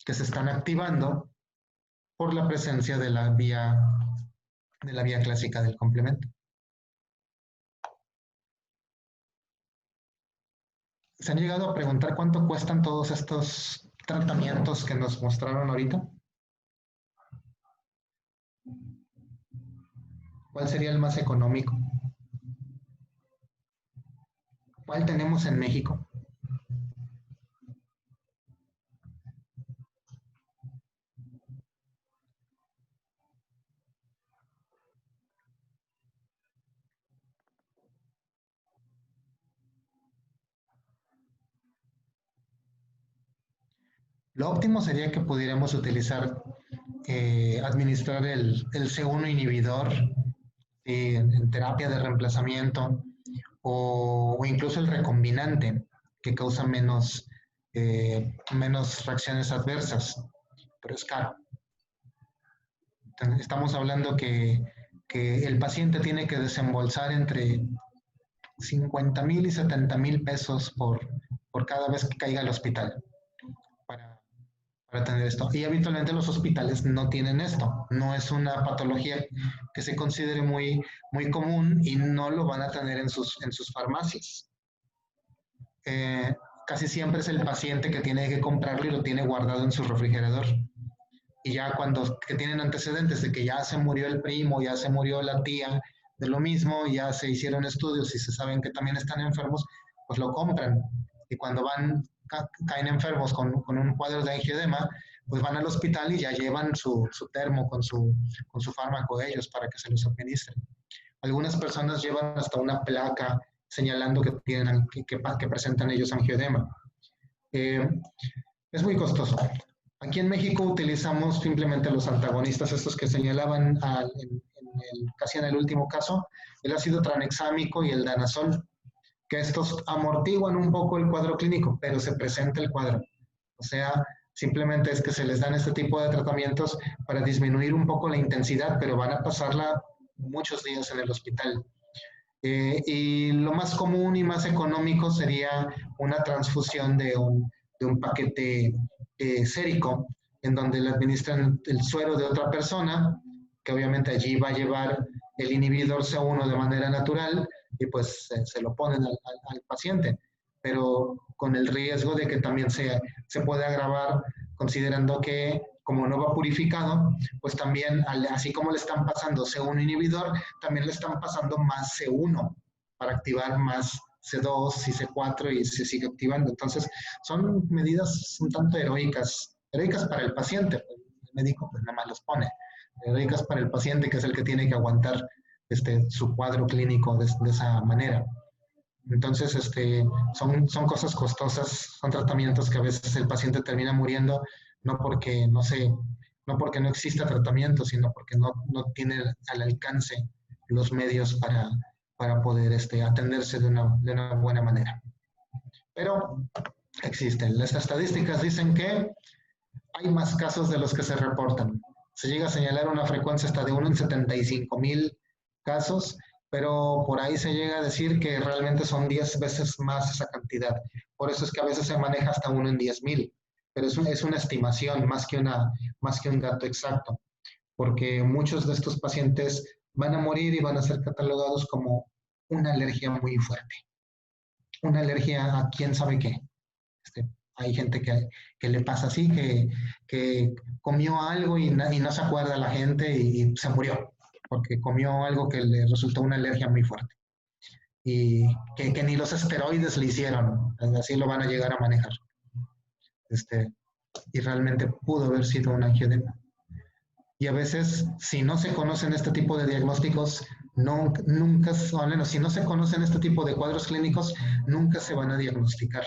S1: que se están activando por la presencia de la vía clásica del complemento. ¿Se han llegado a preguntar cuánto cuestan todos estos tratamientos que nos mostraron ahorita? ¿Cuál sería el más económico? ¿Cuál tenemos en México? Lo óptimo sería que pudiéramos utilizar, administrar el C1 inhibidor en terapia de reemplazamiento o incluso el recombinante, que causa menos reacciones adversas, pero es caro. Estamos hablando que el paciente tiene que desembolsar entre 50,000 y 70,000 pesos por cada vez que caiga al hospital para tener esto. Y habitualmente los hospitales no tienen esto. No es una patología que se considere muy, muy común y no lo van a tener en sus farmacias. Casi siempre es el paciente que tiene que comprarlo y lo tiene guardado en su refrigerador. Y ya que tienen antecedentes de que ya se murió el primo, ya se murió la tía, de lo mismo, ya se hicieron estudios y se saben que también están enfermos, pues lo compran. Y cuando caen enfermos con un cuadro de angioedema, pues van al hospital y ya llevan su termo con su fármaco de ellos para que se los administren. Algunas personas llevan hasta una placa señalando que presentan ellos angioedema. Es muy costoso. Aquí en México utilizamos simplemente los antagonistas, estos que señalaban casi en el último caso, el ácido tranexámico y el danazol, que estos amortiguan un poco el cuadro clínico, pero se presenta el cuadro. O sea, simplemente es que se les dan este tipo de tratamientos para disminuir un poco la intensidad, pero van a pasarla muchos días en el hospital. Y lo más común y más económico sería una transfusión de un paquete sérico, en donde le administran el suero de otra persona, que obviamente allí va a llevar el inhibidor C1 de manera natural, y pues se lo ponen al paciente, pero con el riesgo de que también se puede agravar, considerando que como no va purificado, pues también, así como le están pasando C1 inhibidor, también le están pasando más C1 para activar más C2 y C4 y se sigue activando. Entonces, son medidas un tanto heroicas para el paciente, pues, el médico pues nada más los pone, heroicas para el paciente, que es el que tiene que aguantar su cuadro clínico de esa manera. Entonces, son cosas costosas, son tratamientos que a veces el paciente termina muriendo, no porque no exista tratamiento, sino porque no tiene al alcance los medios para poder atenderse de una buena manera. Pero existen. Las estadísticas dicen que hay más casos de los que se reportan. Se llega a señalar una frecuencia hasta de 1 en 75,000 casos, pero por ahí se llega a decir que realmente son 10 veces más esa cantidad. Por eso es que a veces se maneja hasta 1 en 10,000, pero es una estimación más que un dato exacto, porque muchos de estos pacientes van a morir y van a ser catalogados como una alergia muy fuerte. Una alergia a quién sabe qué. Hay gente que le pasa así, que comió algo y no se acuerda la gente y se murió, porque comió algo que le resultó una alergia muy fuerte. Y que ni los esteroides le hicieron, así lo van a llegar a manejar. Y realmente pudo haber sido un angioedema. Y a veces, si no se conocen este tipo de diagnósticos, nunca, o al menos si no se conocen este tipo de cuadros clínicos, nunca se van a diagnosticar.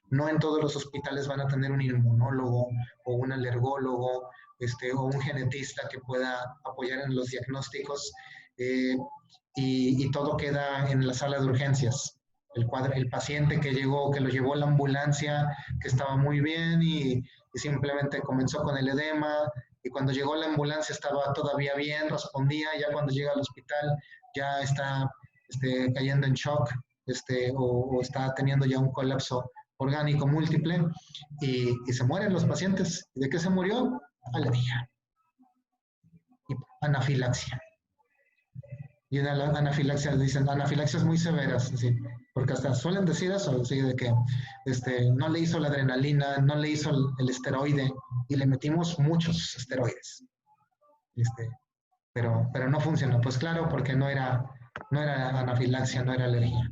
S1: No en todos los hospitales van a tener un inmunólogo o un alergólogo o un genetista que pueda apoyar en los diagnósticos, y todo queda en la sala de urgencias. El paciente que lo llevó a la ambulancia, que estaba muy bien y simplemente comenzó con el edema, y cuando llegó a la ambulancia estaba todavía bien, respondía, ya cuando llega al hospital ya está cayendo en shock, o está teniendo ya un colapso orgánico múltiple y se mueren los pacientes. ¿Y de qué se murió? Alergia y anafilaxia. Y una anafilaxia, dicen, anafilaxias muy severas, así, porque hasta suelen decir eso, así, de que no le hizo la adrenalina, no le hizo el esteroide, y le metimos muchos esteroides. Pero no funcionó. Pues claro, porque no era anafilaxia, no era alergia,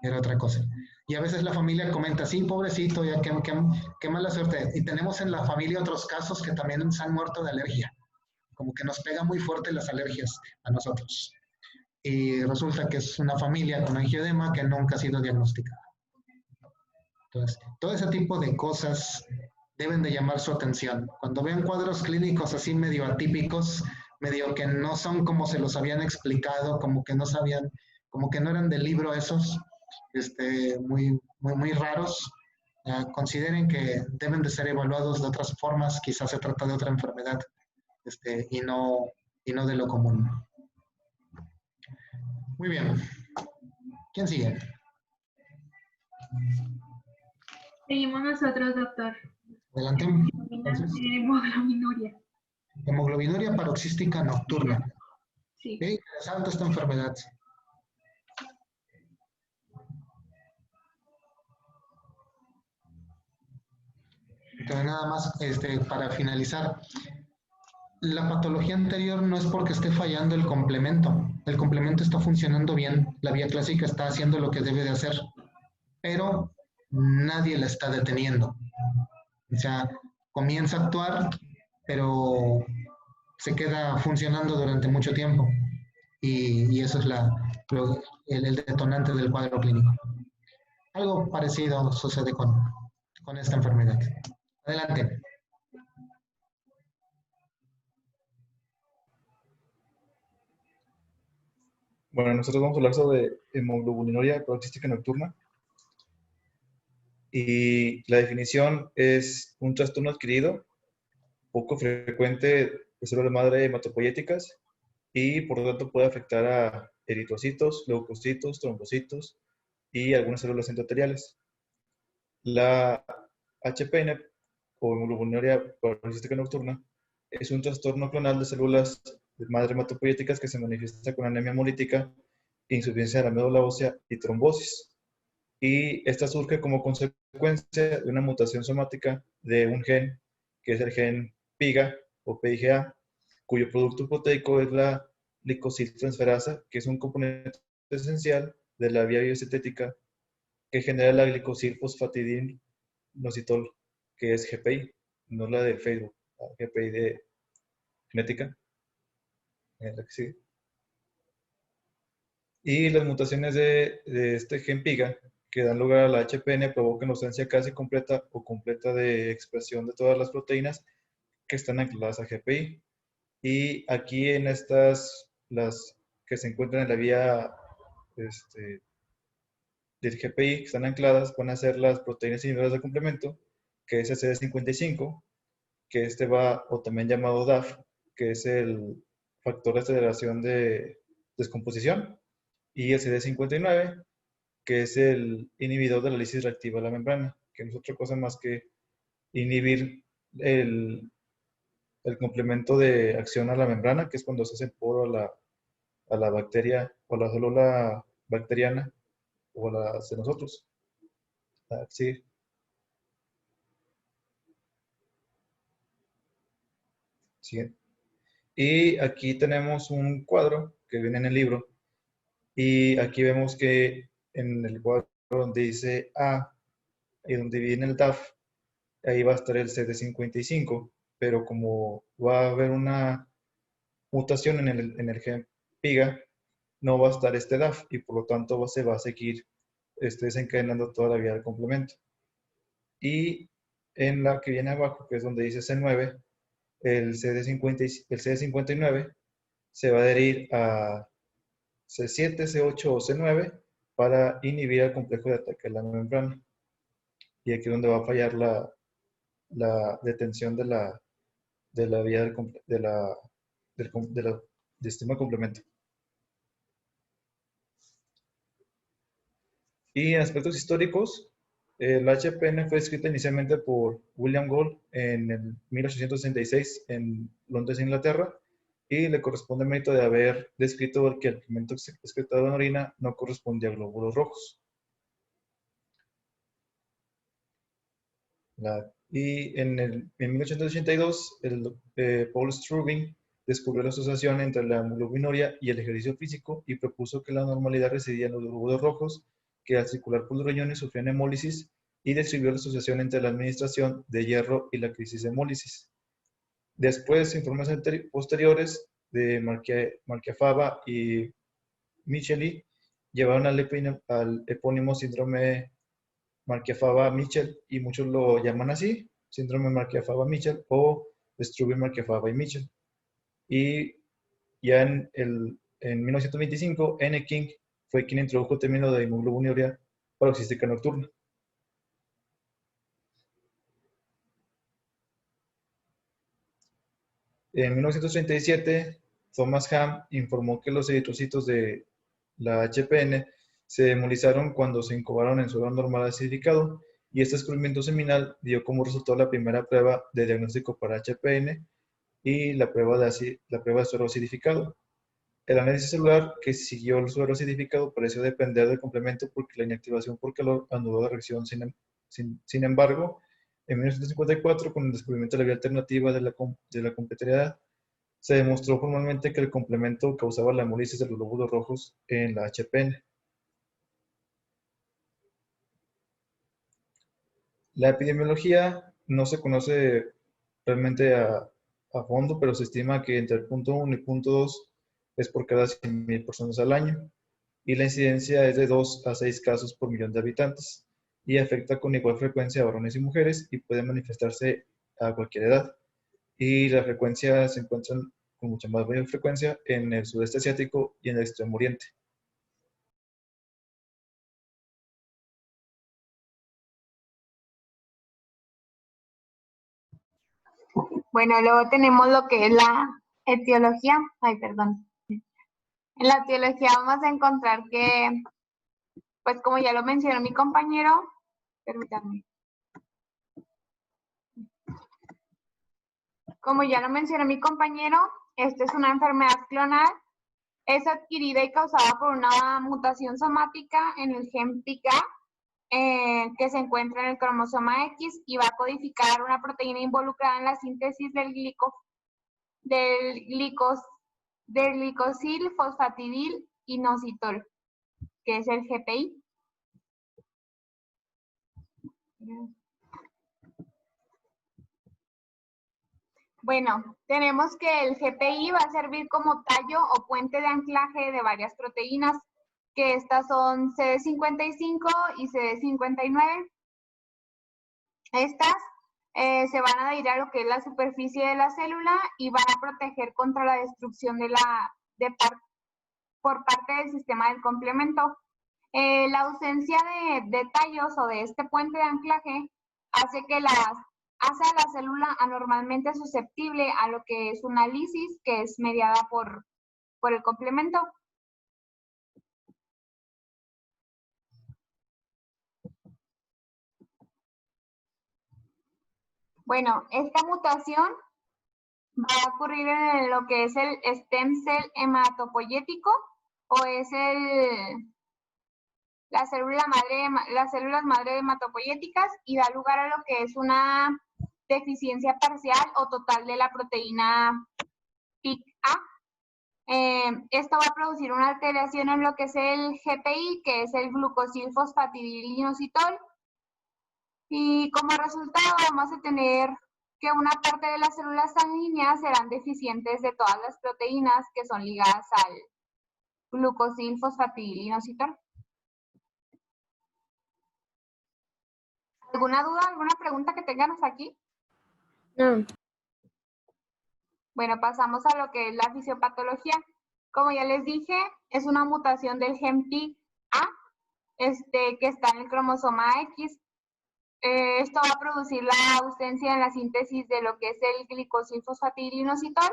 S1: era otra cosa. Y a veces la familia comenta, sí, pobrecito, ya qué mala suerte. Y tenemos en la familia otros casos que también se han muerto de alergia. Como que nos pega muy fuerte las alergias a nosotros. Y resulta que es una familia con angioedema que nunca ha sido diagnosticada. Entonces, todo ese tipo de cosas deben de llamar su atención. Cuando vean cuadros clínicos así medio atípicos, medio que no son como se los habían explicado, como que no sabían, como que no eran del libro esos, muy raros, consideren que deben de ser evaluados de otras formas, quizás se trata de otra enfermedad, y no de lo común. Muy bien. ¿Quién sigue?
S11: Seguimos nosotros, doctor.
S1: Adelante.
S11: Hemoglobinuria.
S1: Hemoglobinuria paroxística nocturna.
S11: Sí.
S1: Qué interesante esta enfermedad. Entonces, nada más para finalizar. La patología anterior no es porque esté fallando el complemento. El complemento está funcionando bien. La vía clásica está haciendo lo que debe de hacer. Pero nadie la está deteniendo. O sea, comienza a actuar, pero se queda funcionando durante mucho tiempo. Y eso es el detonante del cuadro clínico. Algo parecido sucede con esta enfermedad. Adelante.
S12: Bueno, nosotros vamos a hablar sobre hemoglobinuria paroxística nocturna. Y la definición es un trastorno adquirido, poco frecuente de células madre hematopoyéticas y por lo tanto puede afectar a eritrocitos, leucocitos, trombocitos y algunas células endoteliales. La HPN o hemoglobinuria paroxística nocturna es un trastorno clonal de células madre hematopoyéticas que se manifiesta con anemia hemolítica, insuficiencia de la médula ósea y trombosis. Y esta surge como consecuencia de una mutación somática de un gen, que es el gen PIGA o PIGA, cuyo producto proteico es la glicosiltransferasa, que es un componente esencial de la vía biosintética que genera la glicosilfosfatidilnositol, que es GPI, no la de Facebook, la GPI de genética, es la que sigue. Y las mutaciones de este gen PIGA que dan lugar a la HPN provocan ausencia casi completa o completa de expresión de todas las proteínas que están ancladas a GPI. Y aquí en estas, las que se encuentran en la vía del GPI, que están ancladas, van a ser las proteínas inhibidoras de complemento, que es el CD55, que va, o también llamado DAF, que es el factor de aceleración de descomposición, y el CD59, que es el inhibidor de la lisis reactiva de la membrana, que no es otra cosa más que inhibir el complemento de acción a la membrana, que es cuando se hace poro a la bacteria o a la célula bacteriana o a la de nosotros. Sí. Siguiente. Y aquí tenemos un cuadro que viene en el libro. Y aquí vemos que en el cuadro donde dice A y donde viene el DAF, ahí va a estar el CD55, pero como va a haber una mutación en el gen PIGA, no va a estar este DAF y por lo tanto se va a seguir desencadenando toda la vía del complemento. Y en la que viene abajo, que es donde dice C9, el CD59 se va a adherir a C7, C8 o C9 para inhibir el complejo de ataque de la membrana. Y aquí es donde va a fallar la detención de la vía del sistema complemento. Y en aspectos históricos, el HPN fue escrita inicialmente por William Gould en el 1866 en Londres, Inglaterra, y le corresponde el mérito de haber descrito que el pigmento excretado en orina no correspondía a glóbulos rojos. Y en 1882, Paul Strubing descubrió la asociación entre la hemoglobinuria y el ejercicio físico y propuso que la normalidad residía en los glóbulos rojos, que al circular por los riñones sufrían hemólisis, y describió la asociación entre la administración de hierro y la crisis de hemólisis. Después, informes posteriores de Marchiafava y Micheli llevaron al epónimo síndrome Marchiafava-Mitchell, y muchos lo llaman así, síndrome Marchiafava-Mitchell o Strubing-Marchiafava y Mitchell. Y ya en 1925, N. King fue quien introdujo el término de hemoglobinuria paroxística nocturna. En 1937, Thomas Ham informó que los eritrocitos de la HPN se hemolizaron cuando se incubaron en suero normal acidificado, y este descubrimiento seminal dio como resultado la primera prueba de diagnóstico para HPN y la prueba de suero acidificado. El análisis celular que siguió el suero acidificado pareció depender del complemento porque la inactivación por calor anuló la reacción. Sin embargo, en 1954, con el descubrimiento de la vía alternativa de la complementariedad, se demostró formalmente que el complemento causaba la hemólisis de los glóbulos rojos en la HPN. La epidemiología no se conoce realmente a fondo, pero se estima que entre el punto 1 y punto 2 es por cada 100.000 personas al año, y la incidencia es de 2 a 6 casos por millón de habitantes, y afecta con igual frecuencia a varones y mujeres y puede manifestarse a cualquier edad. Y la frecuencia se encuentra con mucha más mayor frecuencia en el sudeste asiático y en el extremo oriente.
S13: Bueno, luego tenemos lo que es la etiología. Ay, perdón. En la etiología vamos a encontrar que, pues como ya lo mencionó mi compañero, permítanme. Como ya lo mencionó mi compañero, esta es una enfermedad clonal. Es adquirida y causada por una mutación somática en el gen PICA, que se encuentra en el cromosoma X, y va a codificar una proteína involucrada en la síntesis del glicosil fosfatidil inositol, que es el GPI. Bueno, tenemos que el GPI va a servir como tallo o puente de anclaje de varias proteínas, que estas son CD55 y CD59. Estas se van a adherir a lo que es la superficie de la célula y van a proteger contra la destrucción por parte del sistema del complemento. La ausencia de tallos o de este puente de anclaje hace a la célula anormalmente susceptible a lo que es una lisis, que es mediada por el complemento. Bueno, esta mutación va a ocurrir en lo que es el stem cell hematopoyético, o es las células madre hematopoyéticas, y da lugar a lo que es una deficiencia parcial o total de la proteína PICA. Esto va a producir una alteración en lo que es el GPI, que es el glucosil fosfatidil inositol, y como resultado vamos a tener que una parte de las células sanguíneas serán deficientes de todas las proteínas que son ligadas al glucosil fosfatidil inositol. ¿Alguna duda, alguna pregunta que tengan hasta aquí?
S2: No.
S13: Bueno, pasamos a lo que es la fisiopatología. Como ya les dije, es una mutación del gen PICA, que está en el cromosoma X. Esto va a producir la ausencia en la síntesis de lo que es el glicosil fosfatidil inositol,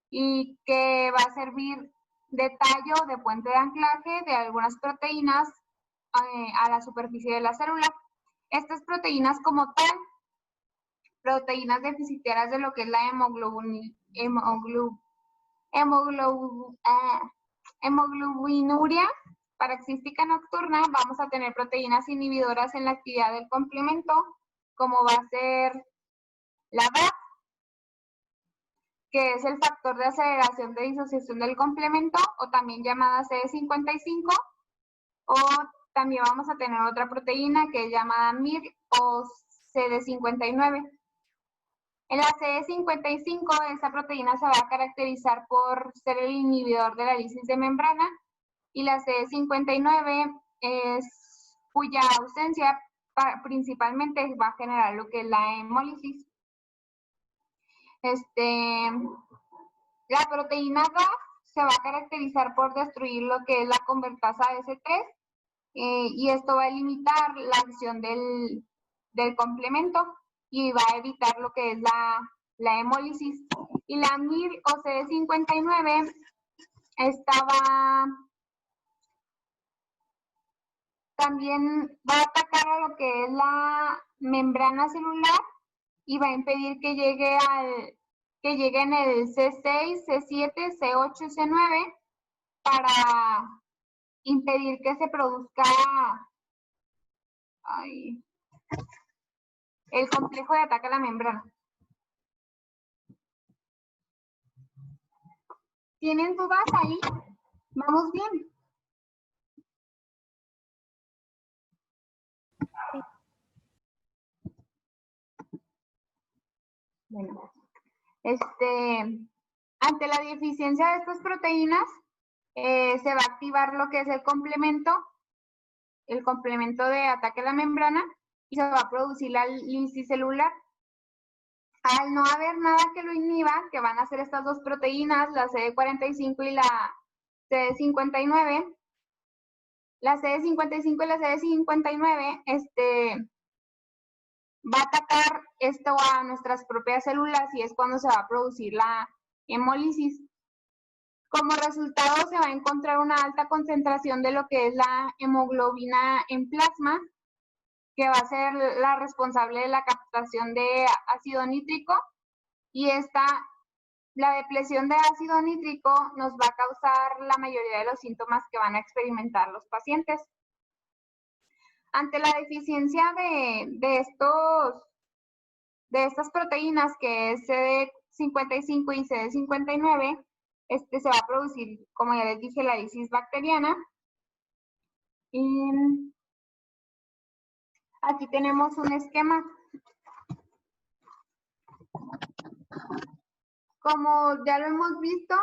S13: y que va a servir de tallo, de puente de anclaje de algunas proteínas a la superficie de la célula. Estas proteínas como tal, proteínas deficitarias de lo que es la hemoglobinuria paroxística nocturna, vamos a tener proteínas inhibidoras en la actividad del complemento, como va a ser la DAP, que es el factor de aceleración de disociación del complemento, o también llamada CD55, o también vamos a tener otra proteína que es llamada MIR o CD59. En la CD55, esta proteína se va a caracterizar por ser el inhibidor de la lisis de membrana, y la CD59 es cuya ausencia principalmente va a generar lo que es la hemólisis. La proteína DAF se va a caracterizar por destruir lo que es la convertasa S3, y esto va a limitar la acción del complemento y va a evitar lo que es la hemólisis. Y la MIR o CD59 también va a atacar a lo que es la membrana celular y va a impedir que llegue en el C6, C7, C8 y C9 para impedir que se produzca el complejo de ataque a la membrana. ¿Tienen dudas ahí? ¿Vamos bien? Bueno, ante la deficiencia de estas proteínas, se va a activar lo que es el complemento de ataque a la membrana, y se va a producir la lisis celular. Al no haber nada que lo inhiba, que van a ser estas dos proteínas, la CD45 y la CD59, la CD55 y la CD59, va a atacar esto a nuestras propias células, y es cuando se va a producir la hemólisis. Como resultado, se va a encontrar una alta concentración de lo que es la hemoglobina en plasma, que va a ser la responsable de la captación de ácido nítrico, y la depresión de ácido nítrico nos va a causar la mayoría de los síntomas que van a experimentar los pacientes. Ante la deficiencia de estas proteínas, que es CD55 y CD59, se va a producir, como ya les dije, la lisis bacteriana. Y aquí tenemos un esquema. Como ya lo hemos visto,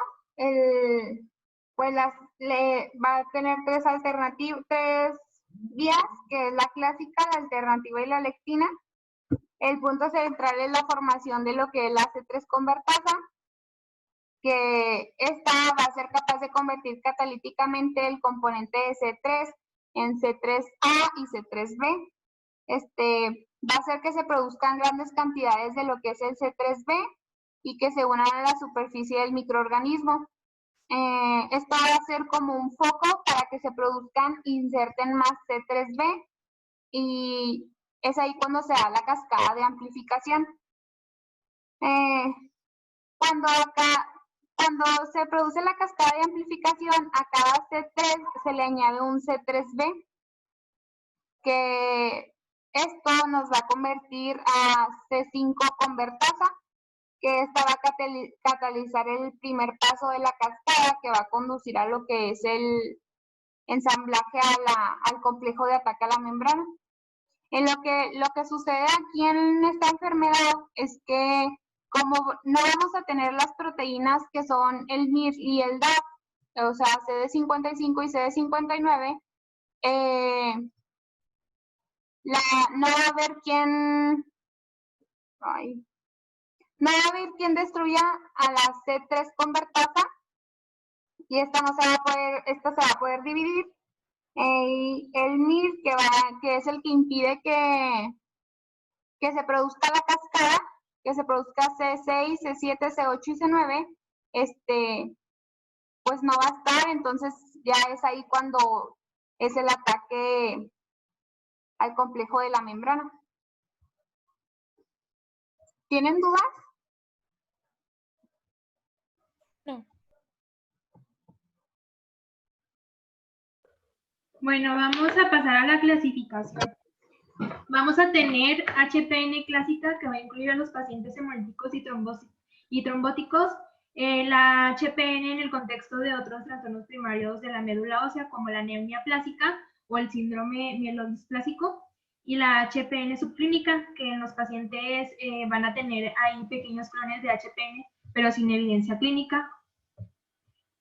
S13: pues va a tener tres vías, que es la clásica, la alternativa y la lectina. El punto central es la formación de lo que es la C3 convertasa, que esta va a ser capaz de convertir catalíticamente el componente de C3 en C3A y C3B. Va a hacer que se produzcan grandes cantidades de lo que es el C3B y que se unan a la superficie del microorganismo. Esto va a ser como un foco para que se produzcan e inserten más C3B, y es ahí cuando se da la cascada de amplificación. Cuando se produce la cascada de amplificación, a cada C3 se le añade un C3B, que esto nos va a convertir a C5 convertasa, que esta va a catalizar el primer paso de la cascada, que va a conducir a lo que es el ensamblaje al complejo de ataque a la membrana. Lo que sucede aquí en esta enfermedad es que, como no vamos a tener las proteínas que son el MIR y el DAP, o sea, CD55 y CD59, no va a haber quien destruya a la C3 convertasa, y esta se va a poder dividir. El MIR, que es el que impide que se produzca la cascada, que se produzca C6, C7, C8 y C9, pues no va a estar. Entonces ya es ahí cuando es el ataque al complejo de la membrana. ¿Tienen dudas?
S7: No.
S11: Bueno, vamos a pasar a la clasificación. Vamos a tener HPN clásica, que va a incluir a los pacientes hemolíticos y trombóticos. La HPN en el contexto de otros trastornos primarios de la médula ósea, como la anemia plástica o el síndrome mielodisplásico. Y la HPN subclínica, que en los pacientes van a tener ahí pequeños clones de HPN, pero sin evidencia clínica.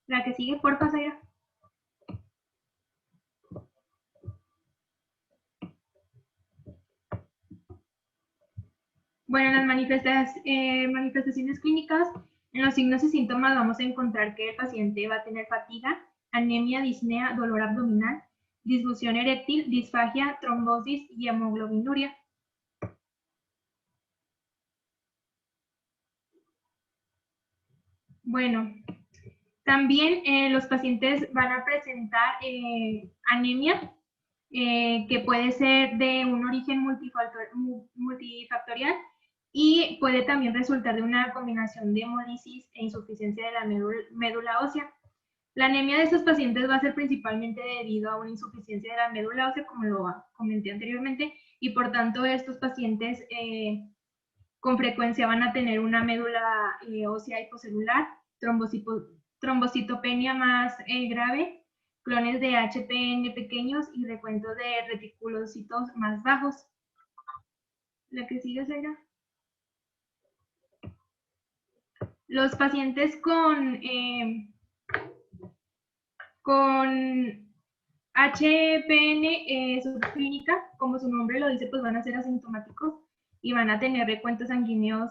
S11: La que sigue, porfa, Zaira. Bueno, en las manifestaciones clínicas, en los signos y síntomas vamos a encontrar que el paciente va a tener fatiga, anemia, disnea, dolor abdominal, disfunción eréctil, disfagia, trombosis y hemoglobinuria. Bueno, también los pacientes van a presentar anemia, que puede ser de un origen multifactorial y puede también resultar de una combinación de hemólisis e insuficiencia de la médula ósea. La anemia de estos pacientes va a ser principalmente debido a una insuficiencia de la médula ósea, como lo comenté anteriormente, y por tanto estos pacientes con frecuencia van a tener una médula ósea hipocelular, trombocitopenia más grave, clones de HPN pequeños y recuento de reticulocitos más bajos. La que sigue, Zaira. Los pacientes con HPN subclínica, como su nombre lo dice, pues van a ser asintomáticos y van a tener recuentos sanguíneos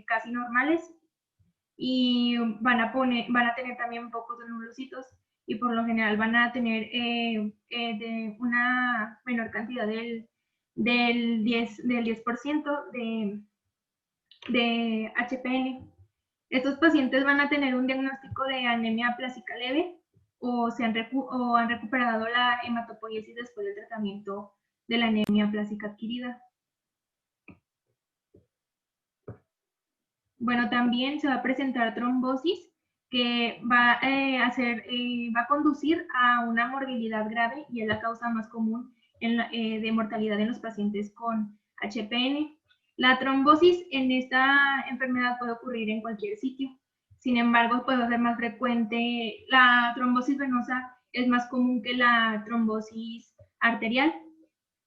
S11: casi normales y van a tener también pocos granulocitos y por lo general van a tener de una menor cantidad del 10% de HPN. Estos pacientes van a tener un diagnóstico de anemia plástica leve o han recuperado la hematopoiesis después del tratamiento de la anemia plástica adquirida. Bueno, también se va a presentar trombosis que va a conducir a una morbilidad grave y es la causa más común de mortalidad en los pacientes con HPN. La trombosis en esta enfermedad puede ocurrir en cualquier sitio. Sin embargo, puede ser más frecuente. La trombosis venosa es más común que la trombosis arterial.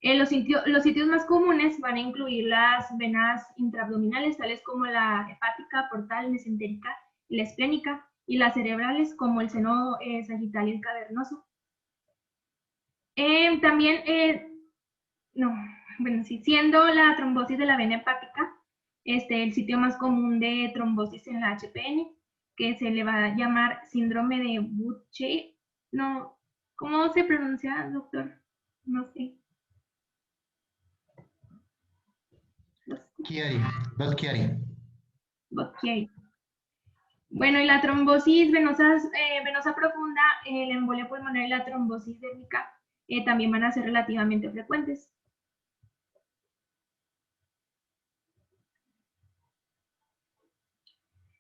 S11: Los sitios más comunes van a incluir las venas intraabdominales, tales como la hepática, portal, mesentérica y la esplénica, y las cerebrales, como el seno sagital y el cavernoso. Siendo la trombosis de la vena hepática el sitio más común de trombosis en la HPN, que se le va a llamar síndrome de Buche. No, ¿cómo se pronuncia, doctor? No sé.
S1: Budd-Chiari.
S11: Bueno, y la trombosis venosa profunda, la embolia pulmonar y la trombosis dérmica también van a ser relativamente frecuentes.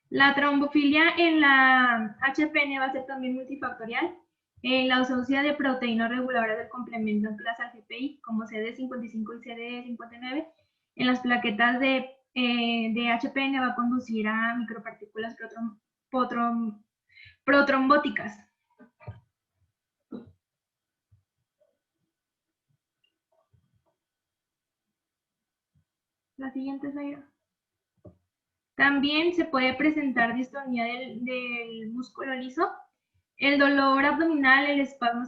S11: La trombofilia en la HPN va a ser también multifactorial. La ausencia de proteínas reguladoras del complemento en clase al GPI, como CD55 y CD59, en las plaquetas de HPN va a conducir a micropartículas protrombóticas. La siguiente slide. También se puede presentar distonía del músculo liso, el dolor abdominal, el espasmo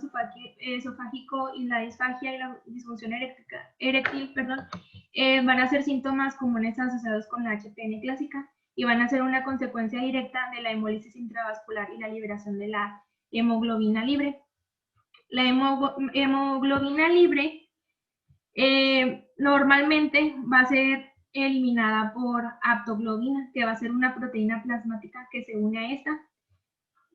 S11: esofágico y la disfagia y la disfunción eréctil, van a ser síntomas comunes asociados con la HPN clásica y van a ser una consecuencia directa de la hemólisis intravascular y la liberación de la hemoglobina libre. La hemoglobina libre normalmente va a ser eliminada por aptoglobina, que va a ser una proteína plasmática que se une a esta,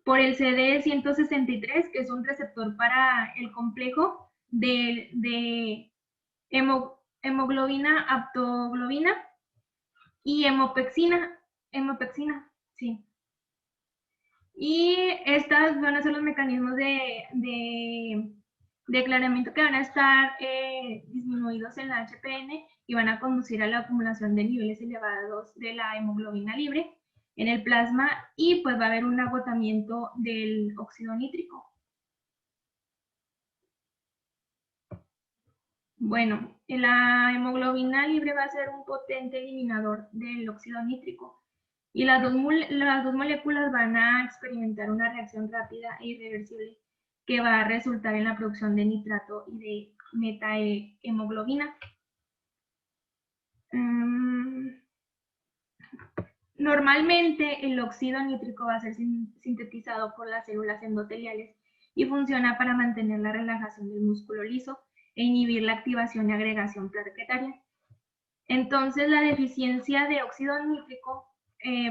S11: por el CD163, que es un receptor para el complejo de hemoglobina, aptoglobina y hemopexina, sí. Y estas van a ser los mecanismos de aclaramiento que van a estar disminuidos en la HPN y van a conducir a la acumulación de niveles elevados de la hemoglobina libre en el plasma y pues va a haber un agotamiento del óxido nítrico. Bueno, la hemoglobina libre va a ser un potente eliminador del óxido nítrico y las dos moléculas van a experimentar una reacción rápida e irreversible que va a resultar en la producción de nitrato y de metahemoglobina. Normalmente el óxido nítrico va a ser sintetizado por las células endoteliales y funciona para mantener la relajación del músculo liso e inhibir la activación y agregación plaquetaria. Entonces la deficiencia de óxido nítrico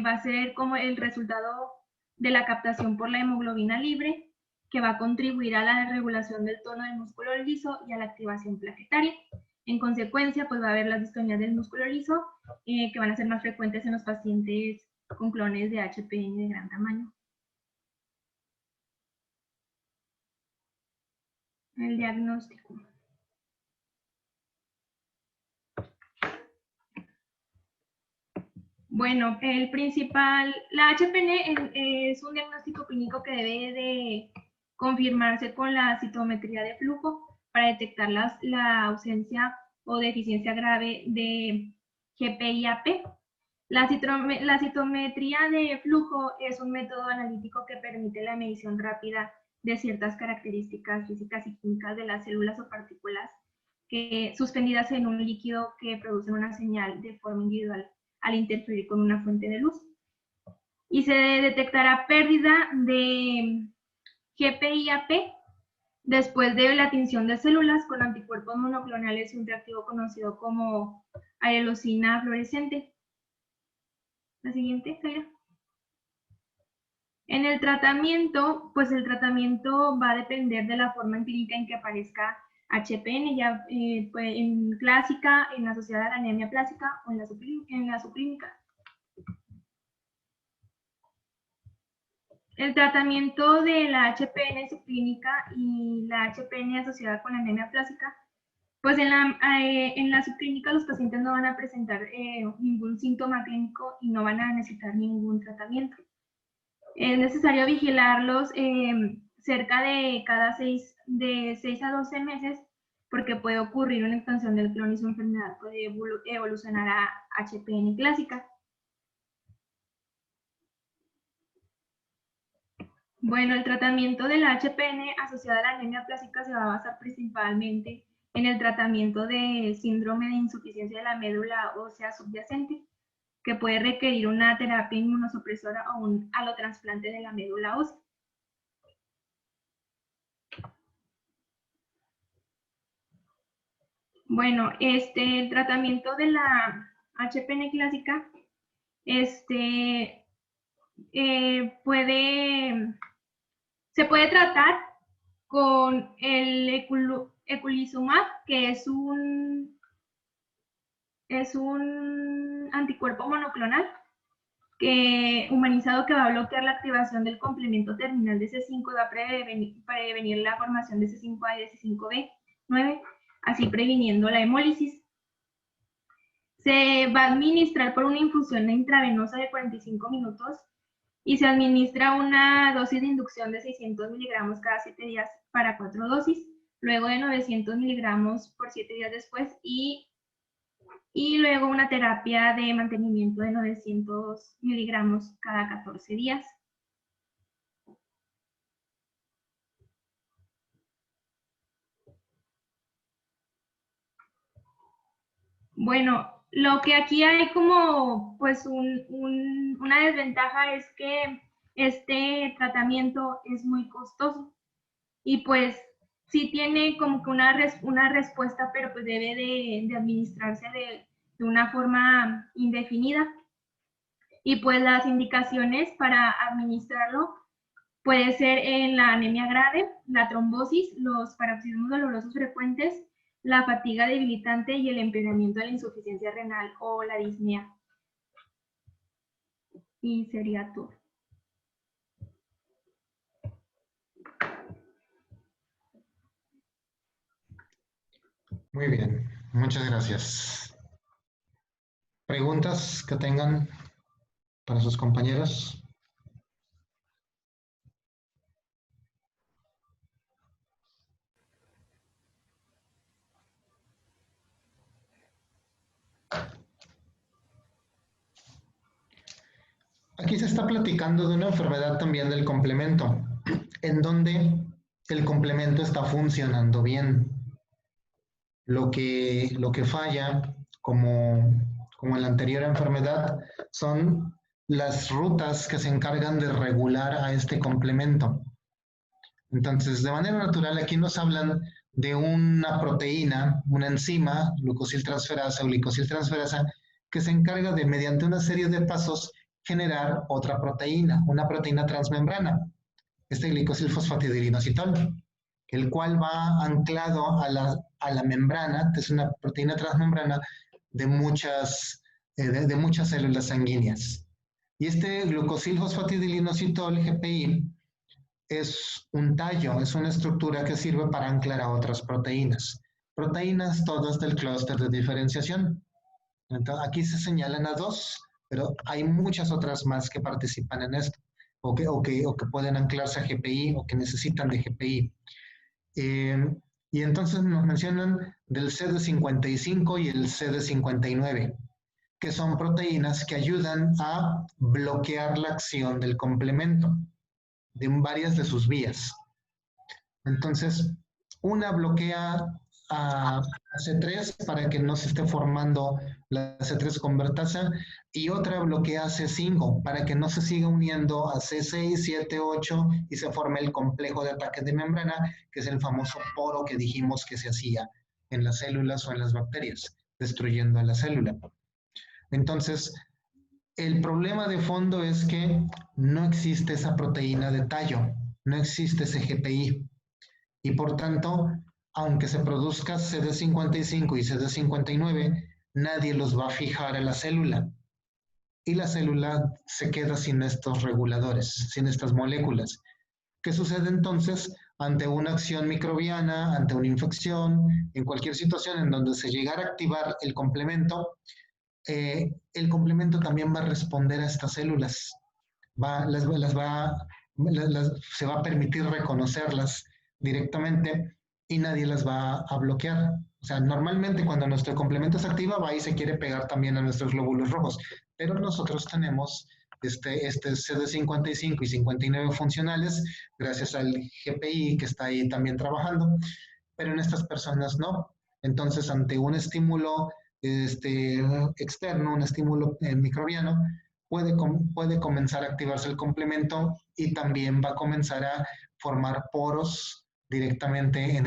S11: va a ser como el resultado de la captación por la hemoglobina libre, que va a contribuir a la regulación del tono del músculo liso y a la activación plaquetaria. En consecuencia, pues va a haber las distonías del músculo liso que van a ser más frecuentes en los pacientes con clones de HPN de gran tamaño. El diagnóstico. Bueno, la HPN es un diagnóstico clínico que debe de confirmarse con la citometría de flujo para detectar la ausencia o deficiencia grave de GPI-AP. La citometría de flujo es un método analítico que permite la medición rápida de ciertas características físicas y químicas de las células o partículas suspendidas en un líquido que producen una señal de forma individual al interferir con una fuente de luz. Y se detectará pérdida de GPI-AP después de la tinción de células con anticuerpos monoclonales y un reactivo conocido como aerosina fluorescente. La siguiente, Kaira. En el tratamiento, pues el tratamiento va a depender de la forma clínica en que aparezca HPN, ya pues en clásica, en asociada a la anemia plástica o en la subclínica. El tratamiento de la HPN subclínica y la HPN asociada con la anemia plástica, pues en la subclínica los pacientes no van a presentar ningún síntoma clínico y no van a necesitar ningún tratamiento. Es necesario vigilarlos cerca de cada 6 a 12 meses porque puede ocurrir una expansión del clon y su enfermedad puede evolucionar a HPN clásica. Bueno, el tratamiento de la HPN asociada a la anemia plástica se va a basar principalmente en el tratamiento de síndrome de insuficiencia de la médula ósea subyacente, que puede requerir una terapia inmunosupresora o un alotrasplante de la médula ósea. Bueno, el tratamiento de la HPN clásica se puede tratar con el eculizumab, que es un anticuerpo monoclonal humanizado que va a bloquear la activación del complemento terminal de C5 y va a prevenir la formación de C5A y de C5b9, así previniendo la hemólisis. Se va a administrar por una infusión intravenosa de 45 minutos y se administra una dosis de inducción de 600 miligramos cada 7 días para 4 dosis, luego de 900 miligramos por 7 días después y luego una terapia de mantenimiento de 900 miligramos cada 14 días. Bueno, lo que aquí hay como pues una desventaja es que este tratamiento es muy costoso y pues sí tiene como que una respuesta, pero pues debe de administrarse de una forma indefinida. Y pues las indicaciones para administrarlo puede ser en la anemia grave, la trombosis, los paroxismos dolorosos frecuentes, la fatiga debilitante y el empeoramiento de la insuficiencia renal o la disnea. Y sería todo.
S1: Muy bien, muchas gracias. ¿Preguntas que tengan para sus compañeros? Aquí se está platicando de una enfermedad también del complemento, en donde el complemento está funcionando bien. Lo que falla, como en la anterior enfermedad, son las rutas que se encargan de regular a este complemento. Entonces, de manera natural, aquí nos hablan de una proteína, una enzima, glucosiltransferasa o glicosiltransferasa, que se encarga de, mediante una serie de pasos, generar otra proteína, una proteína transmembrana, este glicosilfosfatidilinositol, el cual va anclado a la membrana, es una proteína transmembrana de muchas células sanguíneas. Y este glucosilfosfatidilinositol, GPI, es un tallo, es una estructura que sirve para anclar a otras proteínas. Proteínas todas del clúster de diferenciación. Entonces, aquí se señalan a 2, pero hay muchas otras más que participan en esto, o que pueden anclarse a GPI, o que necesitan de GPI. Y entonces nos mencionan del CD55 y el CD59, que son proteínas que ayudan a bloquear la acción del complemento de varias de sus vías. Entonces, una bloquea a C3 para que no se esté formando la C3 convertasa, y otra bloquea a C5 para que no se siga uniendo a C6, 7, 8 y se forme el complejo de ataque de membrana, que es el famoso poro que dijimos que se hacía en las células o en las bacterias, destruyendo a la célula. Entonces, el problema de fondo es que no existe esa proteína de tallo, no existe ese GPI, y por tanto, aunque se produzca CD55 y CD59, nadie los va a fijar a la célula. Y la célula se queda sin estos reguladores, sin estas moléculas. ¿Qué sucede entonces ante una acción microbiana, ante una infección, en cualquier situación en donde se llegara a activar el complemento? El complemento también va a responder a estas células. Se va a permitir reconocerlas directamente y nadie las va a bloquear. O sea, normalmente cuando nuestro complemento se activa, va y se quiere pegar también a nuestros glóbulos rojos, pero nosotros tenemos este CD55 y 59 funcionales gracias al GPI que está ahí también trabajando, pero en estas personas no. Entonces, ante un estímulo externo, un estímulo microbiano, puede comenzar a activarse el complemento y también va a comenzar a formar poros directamente en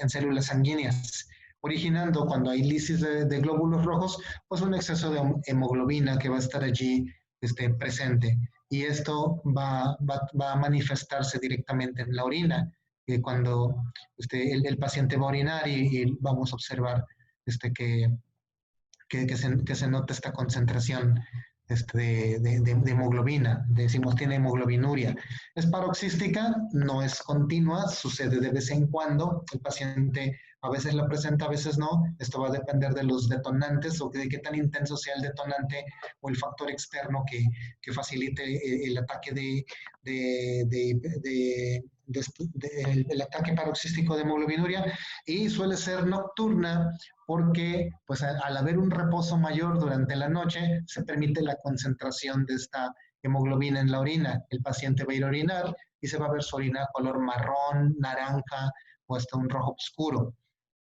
S1: células sanguíneas, originando, cuando hay lisis de glóbulos rojos, pues un exceso de hemoglobina que va a estar allí presente. Y esto va a manifestarse directamente en la orina, cuando el paciente va a orinar y vamos a observar que se nota esta concentración de hemoglobina. Decimos tiene hemoglobinuria. Es paroxística, no es continua, sucede de vez en cuando. El paciente a veces la presenta, a veces no. Esto va a depender de los detonantes o de qué tan intenso sea el detonante o el factor externo que facilite el ataque el ataque paroxístico de hemoglobinuria, y suele ser nocturna porque pues al haber un reposo mayor durante la noche se permite la concentración de esta hemoglobina en la orina. El paciente va a ir a orinar y se va a ver su orina color marrón, naranja o hasta un rojo oscuro,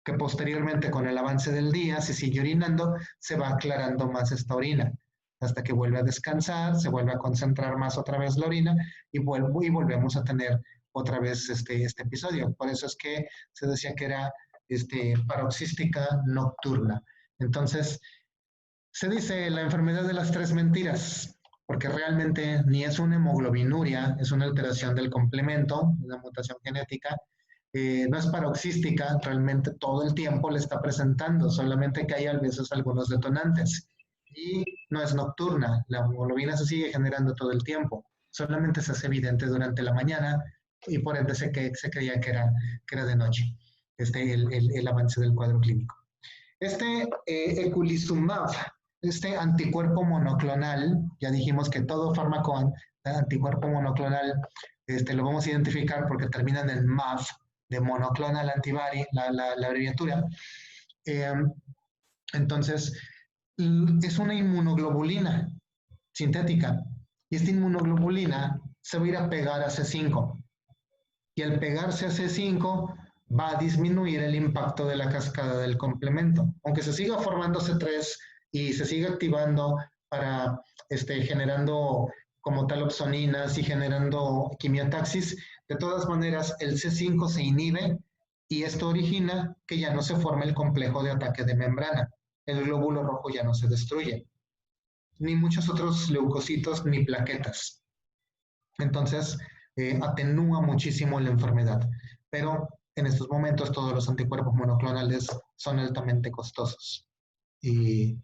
S1: que posteriormente con el avance del día, si sigue orinando, se va aclarando más esta orina hasta que vuelve a descansar, se vuelve a concentrar más otra vez la orina y volvemos a tener otra vez este episodio. Por eso es que se decía que era paroxística nocturna. Entonces, se dice la enfermedad de las 3 mentiras, porque realmente ni es una hemoglobinuria, es una alteración del complemento, una mutación genética, no es paroxística, realmente todo el tiempo le está presentando, solamente que hay a veces algunos detonantes. Y no es nocturna, la hemoglobina se sigue generando todo el tiempo, solamente se hace evidente durante la mañana y por ende se creía que era de noche, el avance del cuadro clínico. Eculizumab, este anticuerpo monoclonal, ya dijimos que todo fármaco anticuerpo monoclonal lo vamos a identificar porque terminan en MAV, de monoclonal antibody, la abreviatura. Entonces, es una inmunoglobulina sintética y esta inmunoglobulina se va a ir a pegar a C5 y al pegarse a C5 va a disminuir el impacto de la cascada del complemento. Aunque se siga formando C3 y se siga activando para generando como tal opsoninas y generando quimiotaxis, de todas maneras el C5 se inhibe y esto origina que ya no se forme el complejo de ataque de membrana. El glóbulo rojo ya no se destruye, ni muchos otros leucocitos ni plaquetas. Entonces, atenúa muchísimo la enfermedad. Pero en estos momentos todos los anticuerpos monoclonales son altamente costosos. Y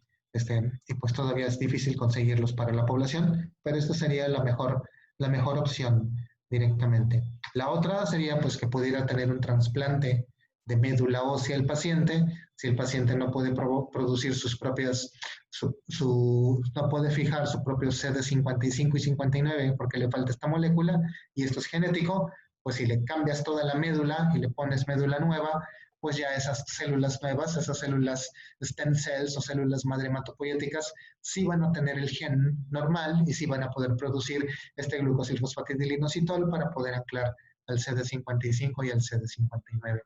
S1: pues todavía es difícil conseguirlos para la población, pero esta sería la mejor opción directamente. La otra sería pues que pudiera tener un trasplante de médula ósea el paciente, si el paciente no puede producir sus propias, no puede fijar su propio CD55 y 59 porque le falta esta molécula y esto es genético, pues si le cambias toda la médula y le pones médula nueva, pues ya esas células nuevas, esas células stem cells o células madre hematopoyéticas, sí van a tener el gen normal y sí van a poder producir este glucosilfosfatidilinositol para poder anclar al CD55 y al CD59.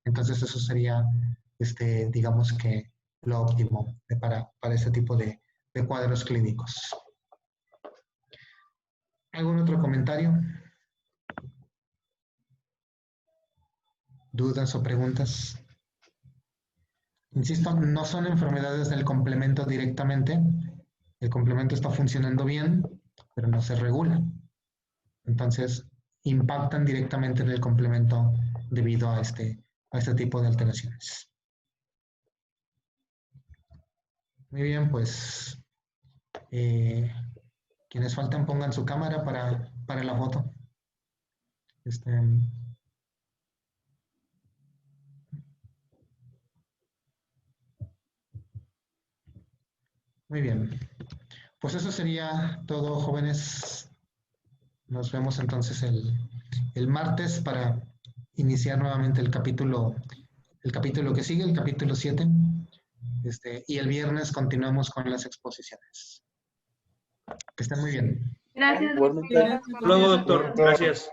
S1: Entonces eso sería, digamos que lo óptimo para este tipo de cuadros clínicos. ¿Algún otro comentario? ¿Dudas o preguntas? Insisto, no son enfermedades del complemento directamente. El complemento está funcionando bien, pero no se regula. Entonces, impactan directamente en el complemento debido a este tipo de alteraciones. Muy bien, pues quienes faltan pongan su cámara para la foto. Muy bien. Pues eso sería todo, jóvenes. Nos vemos entonces el martes para iniciar nuevamente el capítulo que sigue, el capítulo 7. Y el viernes continuamos con las exposiciones. Que estén muy bien.
S11: Gracias.
S4: Hasta luego, doctor. Gracias.